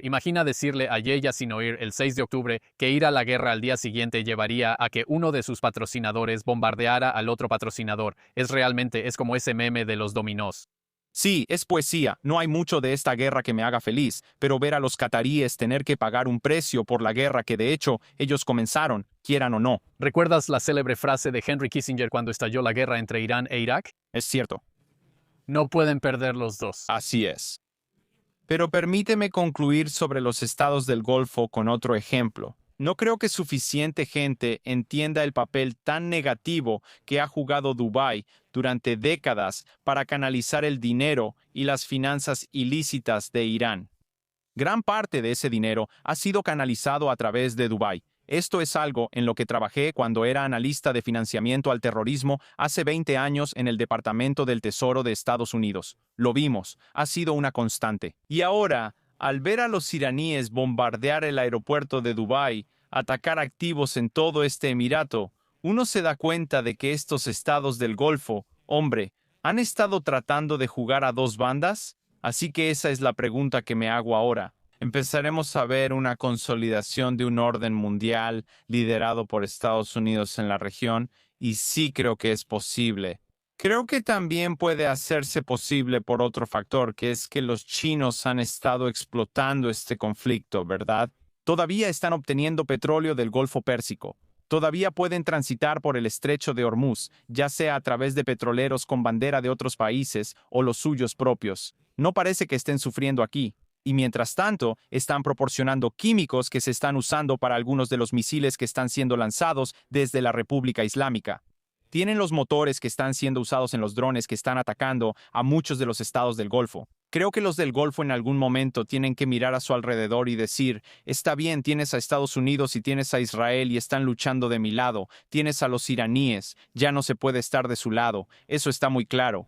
el 6 de octubre que ir a la guerra al día siguiente llevaría a que uno de sus patrocinadores bombardeara al otro patrocinador. Es como ese meme de los dominós. Sí, es poesía, no hay mucho de esta guerra que me haga feliz, pero ver a los cataríes tener que pagar un precio por la guerra que de hecho ellos comenzaron, quieran o no. ¿Recuerdas la célebre frase de Henry Kissinger cuando estalló la guerra entre Irán e Irak? Es cierto, No pueden perder los dos. así es. Pero permíteme concluir sobre los estados del Golfo con otro ejemplo. No creo que suficiente gente entienda el papel tan negativo que ha jugado Dubái durante décadas para canalizar el dinero y las finanzas ilícitas de Irán. Gran parte de ese dinero ha sido canalizado a través de Dubái. Esto es algo en lo que trabajé cuando era analista de financiamiento al terrorismo hace 20 años en el Departamento del Tesoro de Estados Unidos. Lo vimos, ha sido una constante. Y ahora, al ver a los iraníes bombardear el aeropuerto de Dubái, atacar activos en todo este emirato, uno se da cuenta de que estos estados del Golfo, hombre, ¿han estado tratando de jugar a dos bandas? Así que esa es la pregunta que me hago ahora. Empezaremos a ver una consolidación de un orden mundial liderado por Estados Unidos en la región, y sí creo que es posible. Creo que también puede hacerse posible por otro factor, que es que los chinos han estado explotando este conflicto, ¿verdad? Todavía están obteniendo petróleo del Golfo Pérsico. Todavía pueden transitar por el estrecho de Hormuz, ya sea a través de petroleros con bandera de otros países o los suyos propios. No parece que estén sufriendo aquí. Y mientras tanto, están proporcionando químicos que se están usando para algunos de los misiles que están siendo lanzados desde la República Islámica. Tienen los motores que están siendo usados en los drones que están atacando a muchos de los estados del Golfo. Creo que los del Golfo en algún momento tienen que mirar a su alrededor y decir, está bien, tienes a Estados Unidos y tienes a Israel y están luchando de mi lado, tienes a los iraníes, ya no se puede estar de su lado, eso está muy claro.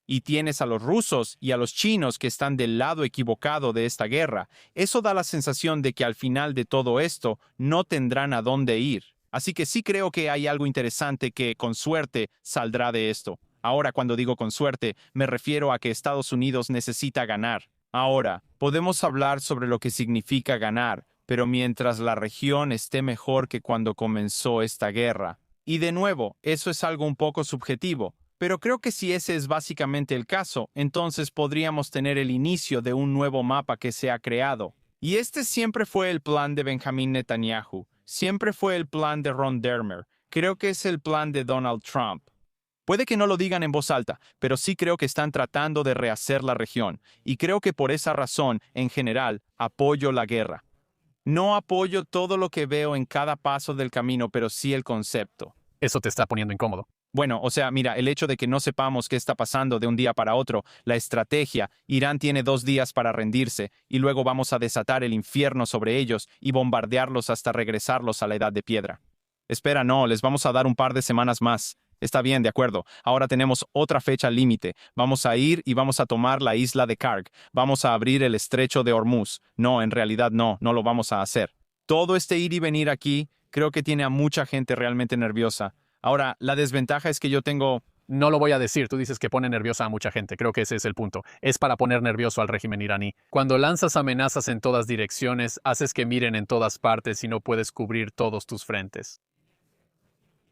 Y tienes a los rusos y a los chinos que están del lado equivocado de esta guerra. Eso da la sensación de que al final de todo esto no tendrán a dónde ir. Así que sí creo que hay algo interesante que, con suerte, saldrá de esto. Ahora, cuando digo con suerte, me refiero a que Estados Unidos necesita ganar. Ahora, podemos hablar sobre lo que significa ganar, pero mientras la región esté mejor que cuando comenzó esta guerra. Y de nuevo, eso es algo un poco subjetivo, pero creo que si ese es básicamente el caso, entonces podríamos tener el inicio de un nuevo mapa que se ha creado. Y este siempre fue el plan de Benjamin Netanyahu, siempre fue el plan de Ron Dermer, creo que es el plan de Donald Trump. Puede que no lo digan en voz alta, pero sí creo que están tratando de rehacer la región, y creo que por esa razón, en general, apoyo la guerra. No apoyo todo lo que veo en cada paso del camino, pero sí el concepto. Eso te está poniendo incómodo. Bueno, o sea, mira, el hecho de que no sepamos qué está pasando de un día para otro, la estrategia, Irán tiene 2 días para rendirse, y luego vamos a desatar el infierno sobre ellos y bombardearlos hasta regresarlos a la edad de piedra. Espera, no, les vamos a dar un par de semanas más. Está bien, de acuerdo. Ahora tenemos otra fecha límite. Vamos a ir y vamos a tomar la isla de Karg. Vamos a abrir el estrecho de Hormuz. No, en realidad no lo vamos a hacer. Todo este ir y venir aquí creo que tiene a mucha gente realmente nerviosa. Ahora, la desventaja es que yo tengo... No lo voy a decir, tú dices que pone nerviosa a mucha gente, creo que ese es el punto. Es para poner nervioso al régimen iraní. Cuando lanzas amenazas en todas direcciones, haces que miren en todas partes y no puedes cubrir todos tus frentes.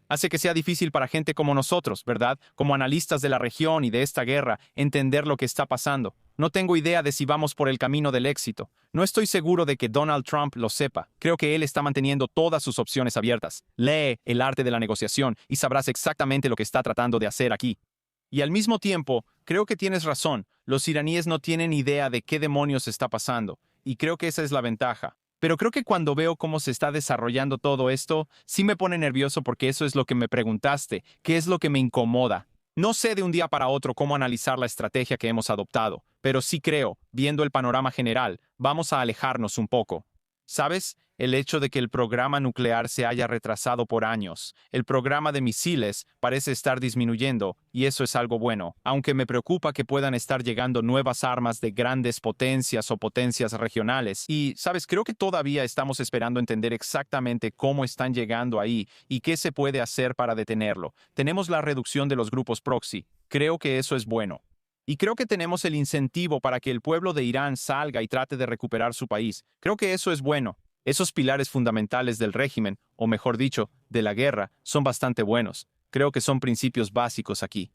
Hace que sea difícil para gente como nosotros, ¿verdad? Como analistas de la región y de esta guerra, entender lo que está pasando. No tengo idea de si vamos por el camino del éxito. No estoy seguro de que Donald Trump lo sepa. Creo que él está manteniendo todas sus opciones abiertas. Lee El arte de la negociación y sabrás exactamente lo que está tratando de hacer aquí. Y al mismo tiempo, creo que tienes razón. Los iraníes no tienen idea de qué demonios está pasando. Y creo que esa es la ventaja. Pero creo que cuando veo cómo se está desarrollando todo esto, sí me pone nervioso porque eso es lo que me preguntaste, qué es lo que me incomoda. No sé de un día para otro cómo analizar la estrategia que hemos adoptado, pero sí creo, viendo el panorama general, vamos a alejarnos un poco. ¿Sabes? El hecho de que el programa nuclear se haya retrasado por años, el programa de misiles parece estar disminuyendo, y eso es algo bueno, aunque me preocupa que puedan estar llegando nuevas armas de grandes potencias o potencias regionales. Y, ¿sabes? Creo que todavía estamos esperando entender exactamente cómo están llegando ahí y qué se puede hacer para detenerlo. Tenemos la reducción de los grupos proxy. Creo que eso es bueno. Y creo que tenemos el incentivo para que el pueblo de Irán salga y trate de recuperar su país. Creo que eso es bueno. Esos pilares fundamentales del régimen, o mejor dicho, de la guerra, son bastante buenos. Creo que son principios básicos aquí.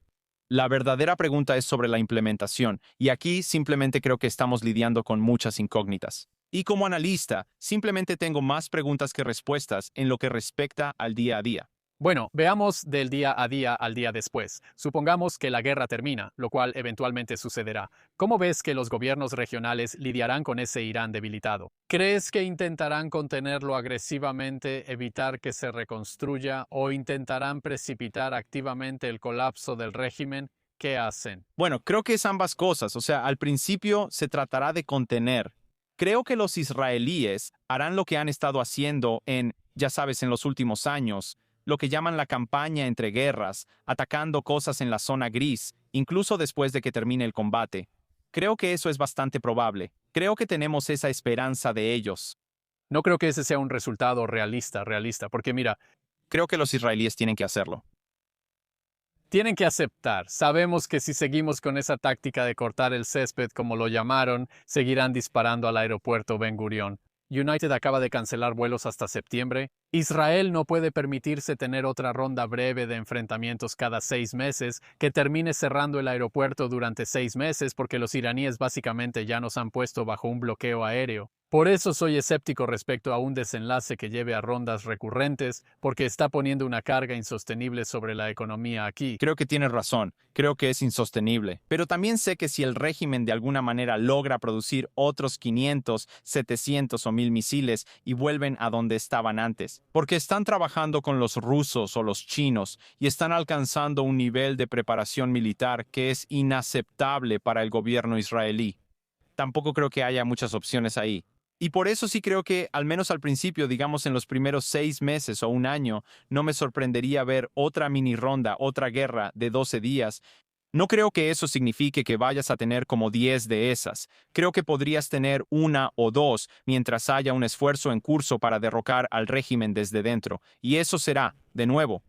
La verdadera pregunta es sobre la implementación, y aquí simplemente creo que estamos lidiando con muchas incógnitas. Y como analista, simplemente tengo más preguntas que respuestas en lo que respecta al día a día. Bueno, veamos del día a día al día después. Supongamos que la guerra termina, lo cual eventualmente sucederá. ¿Cómo ves que los gobiernos regionales lidiarán con ese Irán debilitado? ¿Crees que intentarán contenerlo agresivamente, evitar que se reconstruya o intentarán precipitar activamente el colapso del régimen? ¿Qué hacen? Bueno, creo que es ambas cosas. O sea, al principio se tratará de contener. Creo que los israelíes harán lo que han estado haciendo ya sabes, en los últimos años, lo que llaman la campaña entre guerras, atacando cosas en la zona gris, incluso después de que termine el combate. Creo que eso es bastante probable. Creo que tenemos esa esperanza de ellos. No creo que ese sea un resultado realista, porque mira, Creo que los israelíes tienen que hacerlo. tienen que aceptar. Sabemos que si seguimos con esa táctica de cortar el césped, como lo llamaron, seguirán disparando al aeropuerto Ben Gurión. United acaba de cancelar vuelos hasta septiembre. Israel no puede permitirse tener otra ronda breve de enfrentamientos cada 6 meses que termine cerrando el aeropuerto durante 6 meses porque los iraníes básicamente ya nos han puesto bajo un bloqueo aéreo. Por eso soy escéptico respecto a un desenlace que lleve a rondas recurrentes, porque está poniendo una carga insostenible sobre la economía aquí. Creo que tienes razón, creo que es insostenible. Pero también sé que si el régimen de alguna manera logra producir otros 500, 700 o 1000 misiles y vuelven a donde estaban antes, porque están trabajando con los rusos o los chinos y están alcanzando un nivel de preparación militar que es inaceptable para el gobierno israelí. Tampoco creo que haya muchas opciones ahí. Y por eso sí creo que, al menos al principio, digamos en los primeros 6 meses o un año, no me sorprendería ver otra mini ronda, otra guerra de 12 días. No creo que eso signifique que vayas a tener como 10 de esas. Creo que podrías tener una o dos mientras haya un esfuerzo en curso para derrocar al régimen desde dentro. Y eso será, de nuevo.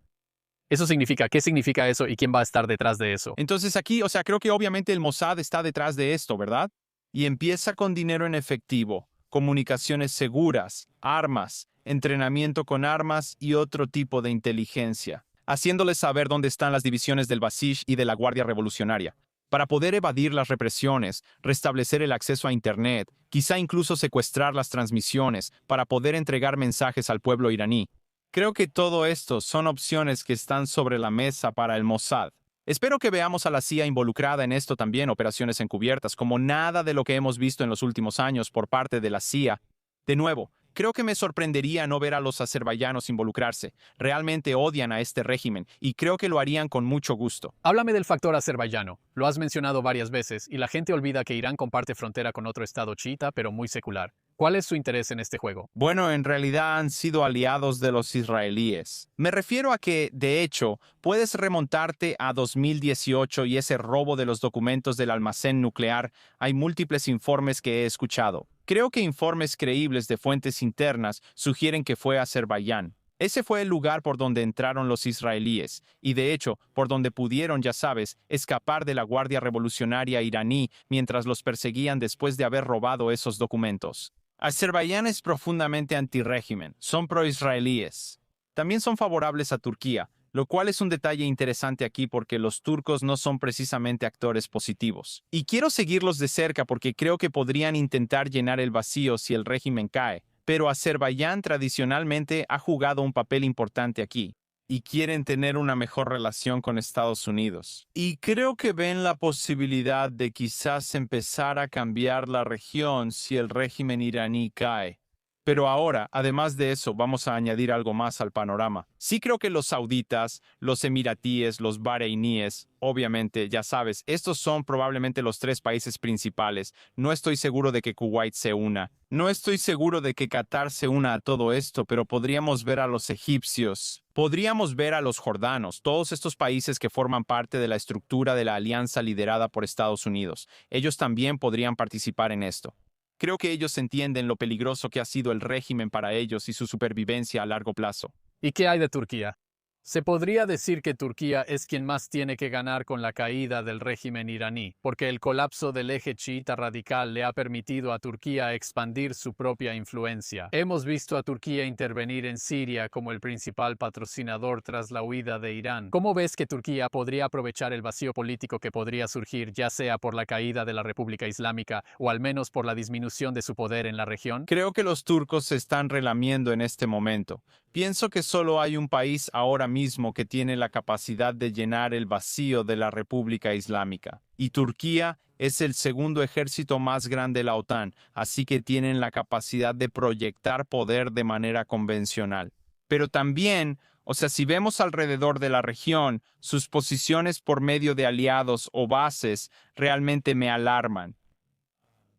¿Eso significa? ¿Qué significa eso y quién va a estar detrás de eso? Entonces aquí, creo que obviamente el Mossad está detrás de esto, ¿verdad? Y empieza con dinero en efectivo, comunicaciones seguras, armas, entrenamiento con armas y otro tipo de inteligencia, haciéndoles saber dónde están las divisiones del Basish y de la Guardia Revolucionaria, para poder evadir las represiones, restablecer el acceso a Internet, quizá incluso secuestrar las transmisiones, para poder entregar mensajes al pueblo iraní. Creo que todo esto son opciones que están sobre la mesa para el Mossad. Espero que veamos a la CIA involucrada en esto también, operaciones encubiertas, como nada de lo que hemos visto en los últimos años por parte de la CIA. De nuevo, creo que me sorprendería no ver a los azerbaiyanos involucrarse. Realmente odian a este régimen y creo que lo harían con mucho gusto. Háblame del factor azerbaiyano. Lo has mencionado varias veces y la gente olvida que Irán comparte frontera con otro estado chiita, pero muy secular. ¿Cuál es su interés en este juego? Bueno, en realidad han sido aliados de los israelíes. Me refiero a que, de hecho, puedes remontarte a 2018 y ese robo de los documentos del almacén nuclear. Hay múltiples informes que he escuchado. Creo que informes creíbles de fuentes internas sugieren que fue Azerbaiyán. Ese fue el lugar por donde entraron los israelíes, y de hecho, por donde pudieron, ya sabes, escapar de la Guardia Revolucionaria iraní mientras los perseguían después de haber robado esos documentos. Azerbaiyán es profundamente antirrégimen, son pro-israelíes. También son favorables a Turquía, lo cual es un detalle interesante aquí porque los turcos no son precisamente actores positivos. Y quiero seguirlos de cerca porque creo que podrían intentar llenar el vacío si el régimen cae, pero Azerbaiyán tradicionalmente ha jugado un papel importante aquí. Y quieren tener una mejor relación con Estados Unidos. Y creo que ven la posibilidad de quizás empezar a cambiar la región si el régimen iraní cae. Pero ahora, además de eso, vamos a añadir algo más al panorama. Sí creo que los sauditas, los emiratíes, los bareiníes, obviamente, ya sabes, estos son probablemente los 3 países principales. No estoy seguro de que Kuwait se una. No estoy seguro de que Qatar se una a todo esto, pero podríamos ver a los egipcios. Podríamos ver a los jordanos, todos estos países que forman parte de la estructura de la alianza liderada por Estados Unidos. Ellos también podrían participar en esto. Creo que ellos entienden lo peligroso que ha sido el régimen para ellos y su supervivencia a largo plazo. ¿Y qué hay de Turquía? Se podría decir que Turquía es quien más tiene que ganar con la caída del régimen iraní, porque el colapso del eje chiita radical le ha permitido a Turquía expandir su propia influencia. Hemos visto a Turquía intervenir en Siria como el principal patrocinador tras la huida de Irán. ¿Cómo ves que Turquía podría aprovechar el vacío político que podría surgir, ya sea por la caída de la República Islámica o al menos por la disminución de su poder en la región? Creo que los turcos se están relamiendo en este momento. Pienso que solo hay un país ahora mismo que tiene la capacidad de llenar el vacío de la República Islámica. Y Turquía es el segundo ejército más grande de la OTAN, así que tienen la capacidad de proyectar poder de manera convencional. Pero también, si vemos alrededor de la región, sus posiciones por medio de aliados o bases realmente me alarman.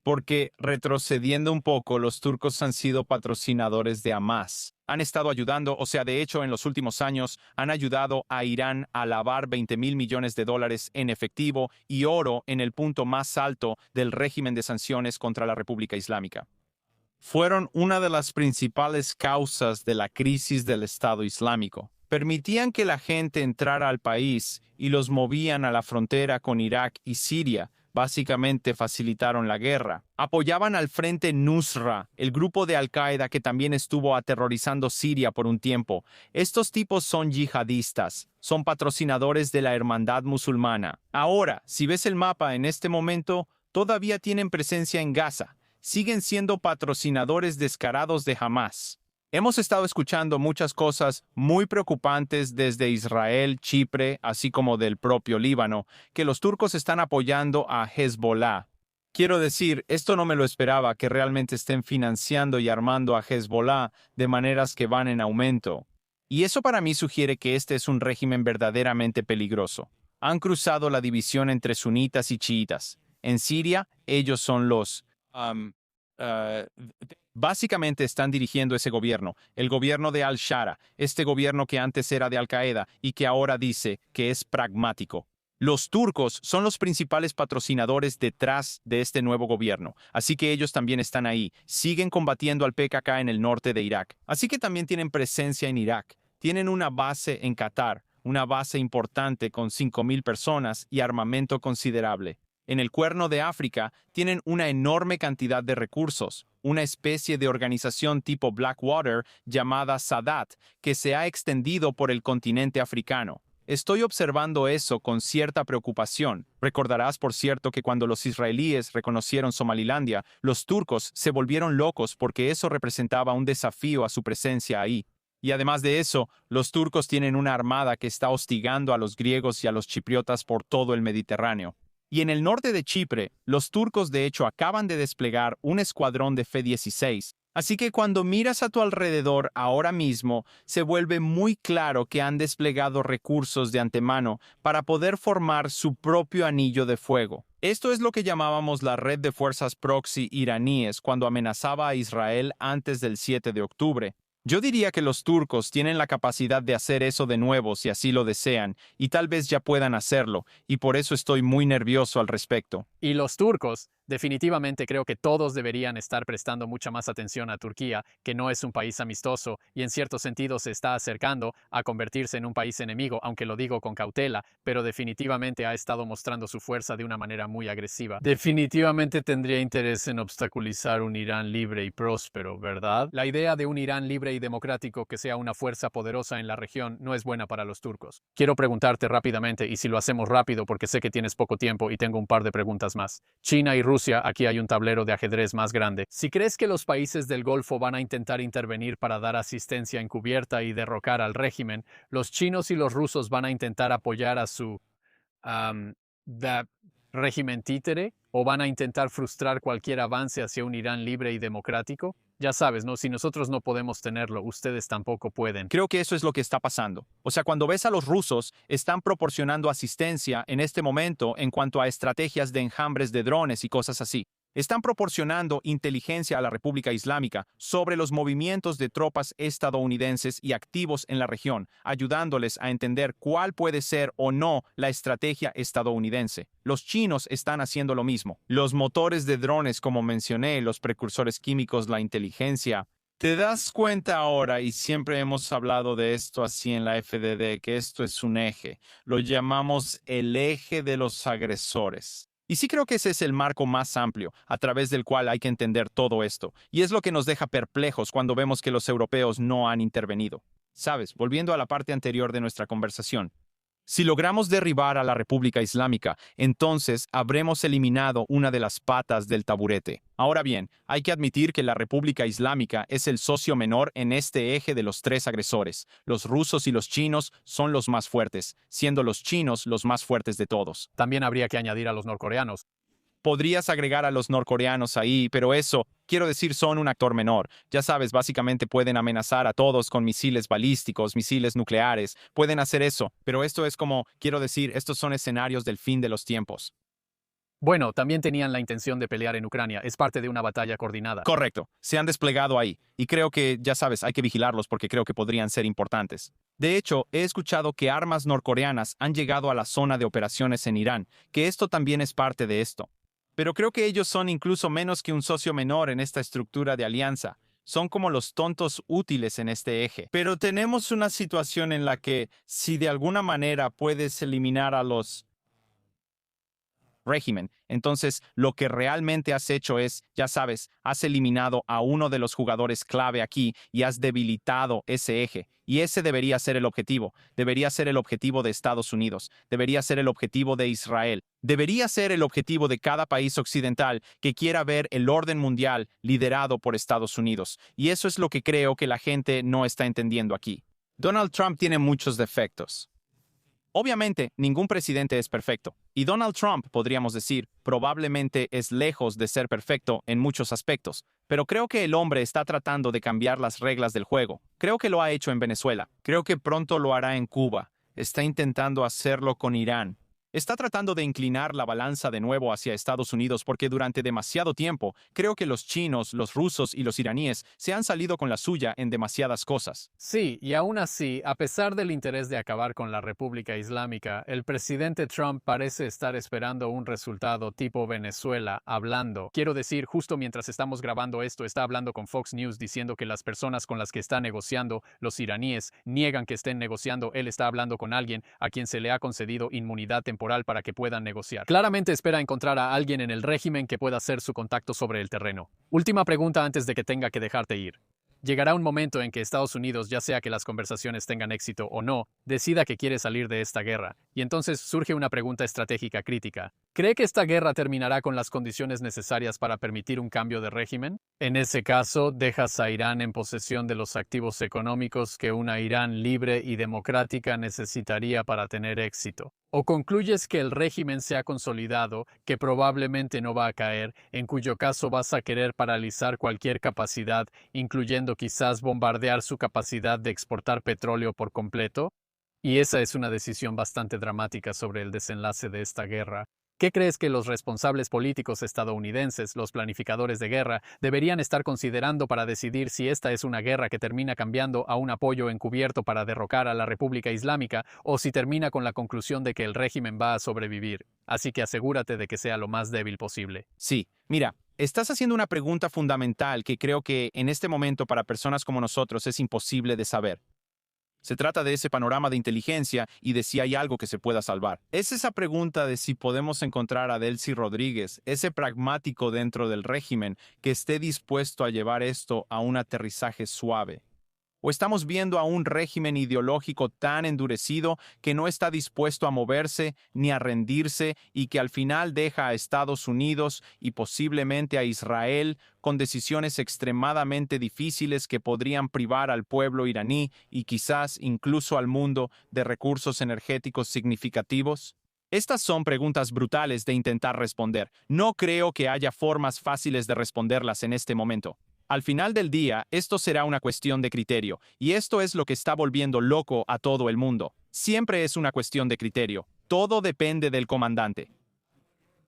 Porque, retrocediendo un poco, los turcos han sido patrocinadores de Hamas. Han estado ayudando, de hecho, en los últimos años, han ayudado a Irán a lavar $20,000 millones en efectivo y oro en el punto más alto del régimen de sanciones contra la República Islámica. Fueron una de las principales causas de la crisis del Estado Islámico. Permitían que la gente entrara al país y los movían a la frontera con Irak y Siria. Básicamente facilitaron la guerra. Apoyaban al Frente Nusra, el grupo de Al-Qaeda que también estuvo aterrorizando Siria por un tiempo. Estos tipos son yihadistas, son patrocinadores de la hermandad musulmana. Ahora, si ves el mapa en este momento, todavía tienen presencia en Gaza. siguen siendo patrocinadores descarados de Hamás. Hemos estado escuchando muchas cosas muy preocupantes desde Israel, Chipre, así como del propio Líbano, que los turcos están apoyando a Hezbollah. Quiero decir, esto no me lo esperaba, que realmente estén financiando y armando a Hezbollah de maneras que van en aumento. Y eso para mí sugiere que este es un régimen verdaderamente peligroso. Han cruzado la división entre sunitas y chiitas. En Siria, ellos son los... Básicamente están dirigiendo ese gobierno, el gobierno de al-Shara, este gobierno que antes era de Al-Qaeda y que ahora dice que es pragmático. Los turcos son los principales patrocinadores detrás de este nuevo gobierno, así que ellos también están ahí, siguen combatiendo al PKK en el norte de Irak, así que también tienen presencia en Irak, tienen una base en Qatar, una base importante con 5.000 personas y armamento considerable. En el Cuerno de África tienen una enorme cantidad de recursos, una especie de organización tipo Blackwater llamada Sadat, que se ha extendido por el continente africano. Estoy observando eso con cierta preocupación. Recordarás, por cierto, que cuando los israelíes reconocieron Somalilandia, los turcos se volvieron locos porque eso representaba un desafío a su presencia ahí. Y además de eso, los turcos tienen una armada que está hostigando a los griegos y a los chipriotas por todo el Mediterráneo. Y en el norte de Chipre, los turcos de hecho acaban de desplegar un escuadrón de F-16. Así que cuando miras a tu alrededor ahora mismo, se vuelve muy claro que han desplegado recursos de antemano para poder formar su propio anillo de fuego. Esto es lo que llamábamos la red de fuerzas proxy iraníes cuando amenazaba a Israel antes del 7 de octubre. Yo diría que los turcos tienen la capacidad de hacer eso de nuevo si así lo desean, y tal vez ya puedan hacerlo, y por eso estoy muy nervioso al respecto. Y los turcos, definitivamente creo que todos deberían estar prestando mucha más atención a Turquía, que no es un país amistoso y en cierto sentido se está acercando a convertirse en un país enemigo, aunque lo digo con cautela, pero definitivamente ha estado mostrando su fuerza de una manera muy agresiva. Definitivamente tendría interés en obstaculizar un Irán libre y próspero, ¿verdad? La idea de un Irán libre y democrático que sea una fuerza poderosa en la región no es buena para los turcos. Quiero preguntarte rápidamente, y si lo hacemos rápido porque sé que tienes poco tiempo y tengo un par de preguntas más. China y Rusia, aquí hay un tablero de ajedrez más grande. Si crees que los países del Golfo van a intentar intervenir para dar asistencia encubierta y derrocar al régimen, los chinos y los rusos van a intentar apoyar a su régimen títere o van a intentar frustrar cualquier avance hacia un Irán libre y democrático. Ya sabes, ¿no? Si nosotros no podemos tenerlo, ustedes tampoco pueden. Creo que eso es lo que está pasando. O sea, cuando ves a los rusos, están proporcionando asistencia en este momento en cuanto a estrategias de enjambres de drones y cosas así. Están proporcionando inteligencia a la República Islámica sobre los movimientos de tropas estadounidenses y activos en la región, ayudándoles a entender cuál puede ser o no la estrategia estadounidense. Los chinos están haciendo lo mismo. Los motores de drones, como mencioné, los precursores químicos, la inteligencia. ¿Te das cuenta ahora, y siempre hemos hablado de esto así en la FDD, que esto es un eje? Lo llamamos el eje de los agresores. Y sí creo que ese es el marco más amplio, a través del cual hay que entender todo esto, y es lo que nos deja perplejos cuando vemos que los europeos no han intervenido. Sabes, volviendo a la parte anterior de nuestra conversación, si logramos derribar a la República Islámica, entonces habremos eliminado una de las patas del taburete. Ahora bien, hay que admitir que la República Islámica es el socio menor en este eje de los tres agresores. Los rusos y los chinos son los más fuertes, siendo los chinos los más fuertes de todos. También habría que añadir a los norcoreanos. Podrías agregar a los norcoreanos ahí, pero eso, quiero decir, son un actor menor. Ya sabes, básicamente pueden amenazar a todos con misiles balísticos, misiles nucleares. Pueden hacer eso, pero esto es como, quiero decir, estos son escenarios del fin de los tiempos. Bueno, también tenían la intención de pelear en Ucrania. Es parte de una batalla coordinada. Correcto, se han desplegado ahí. Y creo que, ya sabes, hay que vigilarlos porque creo que podrían ser importantes. De hecho, he escuchado que armas norcoreanas han llegado a la zona de operaciones en Irán, que esto también es parte de esto. Pero creo que ellos son incluso menos que un socio menor en esta estructura de alianza. Son como los tontos útiles en este eje. Pero tenemos una situación en la que, si de alguna manera puedes eliminar a los régimen. Entonces, lo que realmente has hecho es, ya sabes, has eliminado a uno de los jugadores clave aquí y has debilitado ese eje. Y ese debería ser el objetivo. Debería ser el objetivo de Estados Unidos. Debería ser el objetivo de Israel. Debería ser el objetivo de cada país occidental que quiera ver el orden mundial liderado por Estados Unidos. Y eso es lo que creo que la gente no está entendiendo aquí. Donald Trump tiene muchos defectos. Obviamente, ningún presidente es perfecto, y Donald Trump, podríamos decir, probablemente es lejos de ser perfecto en muchos aspectos, pero creo que el hombre está tratando de cambiar las reglas del juego. Creo que lo ha hecho en Venezuela, creo que pronto lo hará en Cuba, está intentando hacerlo con Irán. Está tratando de inclinar la balanza de nuevo hacia Estados Unidos porque durante demasiado tiempo creo que los chinos, los rusos y los iraníes se han salido con la suya en demasiadas cosas. Sí, y aún así, a pesar del interés de acabar con la República Islámica, el presidente Trump parece estar esperando un resultado tipo Venezuela, hablando. Quiero decir, justo mientras estamos grabando esto, está hablando con Fox News diciendo que las personas con las que está negociando, los iraníes, niegan que estén negociando. Él está hablando con alguien a quien se le ha concedido inmunidad temporal para que puedan negociar. Claramente espera encontrar a alguien en el régimen que pueda ser su contacto sobre el terreno. Última pregunta antes de que tenga que dejarte ir. Llegará un momento en que Estados Unidos, ya sea que las conversaciones tengan éxito o no, decida que quiere salir de esta guerra, y entonces surge una pregunta estratégica crítica. ¿Cree que esta guerra terminará con las condiciones necesarias para permitir un cambio de régimen? En ese caso, dejas a Irán en posesión de los activos económicos que una Irán libre y democrática necesitaría para tener éxito. ¿O concluyes que el régimen se ha consolidado, que probablemente no va a caer, en cuyo caso vas a querer paralizar cualquier capacidad, incluyendo quizás bombardear su capacidad de exportar petróleo por completo? Y esa es una decisión bastante dramática sobre el desenlace de esta guerra. ¿Qué crees que los responsables políticos estadounidenses, los planificadores de guerra, deberían estar considerando para decidir si esta es una guerra que termina cambiando a un apoyo encubierto para derrocar a la República Islámica o si termina con la conclusión de que el régimen va a sobrevivir? Así que asegúrate de que sea lo más débil posible. Sí, mira, estás haciendo una pregunta fundamental que creo que en este momento para personas como nosotros es imposible de saber. Se trata de ese panorama de inteligencia y de si hay algo que se pueda salvar. Es esa pregunta de si podemos encontrar a Delcy Rodríguez, ese pragmático dentro del régimen que esté dispuesto a llevar esto a un aterrizaje suave. ¿O estamos viendo a un régimen ideológico tan endurecido que no está dispuesto a moverse ni a rendirse y que al final deja a Estados Unidos y posiblemente a Israel con decisiones extremadamente difíciles que podrían privar al pueblo iraní y quizás incluso al mundo de recursos energéticos significativos? Estas son preguntas brutales de intentar responder. No creo que haya formas fáciles de responderlas en este momento. Al final del día, esto será una cuestión de criterio, y esto es lo que está volviendo loco a todo el mundo. Siempre es una cuestión de criterio. Todo depende del comandante.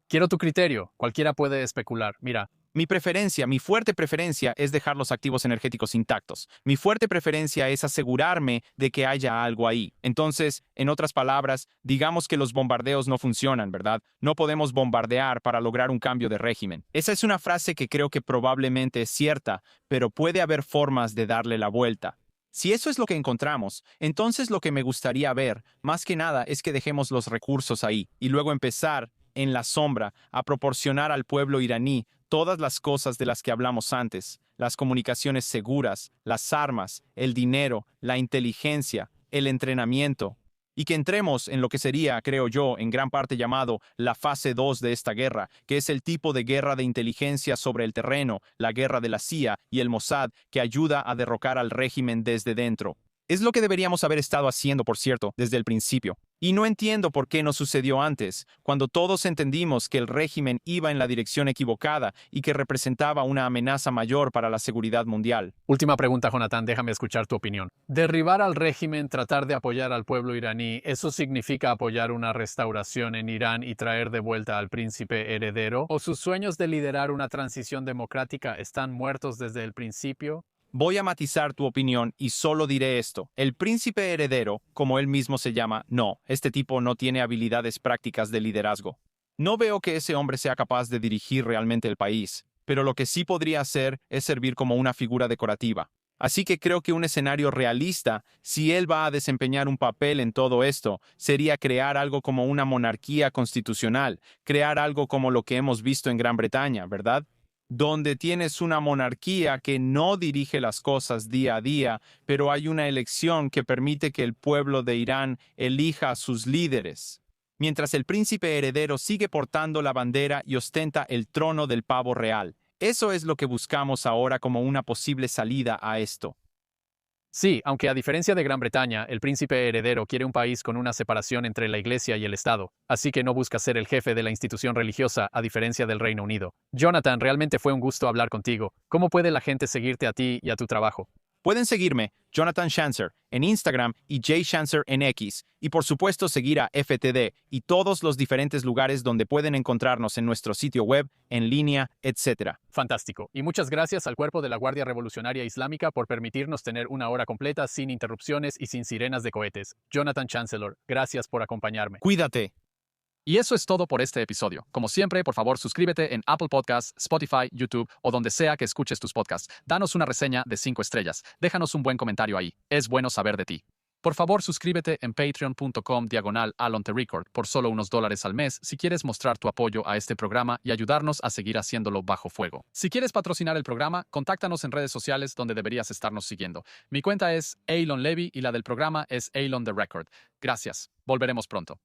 Quiero tu criterio. Cualquiera puede especular. Mira, Mi fuerte preferencia es dejar los activos energéticos intactos. Mi fuerte preferencia es asegurarme de que haya algo ahí. Entonces, en otras palabras, digamos que los bombardeos no funcionan, ¿verdad? No podemos bombardear para lograr un cambio de régimen. Esa es una frase que creo que probablemente es cierta, pero puede haber formas de darle la vuelta. Si eso es lo que encontramos, entonces lo que me gustaría ver, más que nada, es que dejemos los recursos ahí y luego empezar, en la sombra, a proporcionar al pueblo iraní todas las cosas de las que hablamos antes, las comunicaciones seguras, las armas, el dinero, la inteligencia, el entrenamiento, y que entremos en lo que sería, creo yo, en gran parte llamado la fase 2 de esta guerra, que es el tipo de guerra de inteligencia sobre el terreno, la guerra de la CIA y el Mossad, que ayuda a derrocar al régimen desde dentro. Es lo que deberíamos haber estado haciendo, por cierto, desde el principio. Y no entiendo por qué no sucedió antes, cuando todos entendimos que el régimen iba en la dirección equivocada y que representaba una amenaza mayor para la seguridad mundial. última pregunta, Jonathan, déjame escuchar tu opinión. Derribar al régimen, tratar de apoyar al pueblo iraní, ¿eso significa apoyar una restauración en Irán y traer de vuelta al príncipe heredero? ¿O sus sueños de liderar una transición democrática están muertos desde el principio? Voy a matizar tu opinión y solo diré esto. El príncipe heredero, como él mismo se llama, no, este tipo no tiene habilidades prácticas de liderazgo. No veo que ese hombre sea capaz de dirigir realmente el país, pero lo que sí podría hacer es servir como una figura decorativa. Así que creo que un escenario realista, si él va a desempeñar un papel en todo esto, sería crear algo como una monarquía constitucional, crear algo como lo que hemos visto en Gran Bretaña, ¿verdad? Donde tienes una monarquía que no dirige las cosas día a día, pero hay una elección que permite que el pueblo de Irán elija a sus líderes, mientras el príncipe heredero sigue portando la bandera y ostenta el trono del pavo real. Eso es lo que buscamos ahora como una posible salida a esto. Sí, aunque a diferencia de Gran Bretaña, el príncipe heredero quiere un país con una separación entre la Iglesia y el Estado, así que no busca ser el jefe de la institución religiosa a diferencia del Reino Unido. Jonathan, realmente fue un gusto hablar contigo. ¿Cómo puede la gente seguirte a ti y a tu trabajo? Pueden seguirme, Jonathan Shancer, en Instagram y Jay Shancer en X, y por supuesto seguir a FTD y todos los diferentes lugares donde pueden encontrarnos en nuestro sitio web, en línea, etc. Fantástico. Y muchas gracias al Cuerpo de la Guardia Revolucionaria Islámica por permitirnos tener una hora completa sin interrupciones y sin sirenas de cohetes. Jonathan Chancellor, gracias por acompañarme. Cuídate. Y eso es todo por este episodio. Como siempre, por favor, suscríbete en Apple Podcasts, Spotify, YouTube o donde sea que escuches tus podcasts. Danos una reseña de 5 estrellas. Déjanos un buen comentario ahí. Es bueno saber de ti. Por favor, suscríbete en patreon.com/AlonTheRecord por solo unos $1 al mes si quieres mostrar tu apoyo a este programa y ayudarnos a seguir haciéndolo bajo fuego. Si quieres patrocinar el programa, contáctanos en redes sociales donde deberías estarnos siguiendo. Mi cuenta es Elon Levy y la del programa es Elon The Record. Gracias. Volveremos pronto.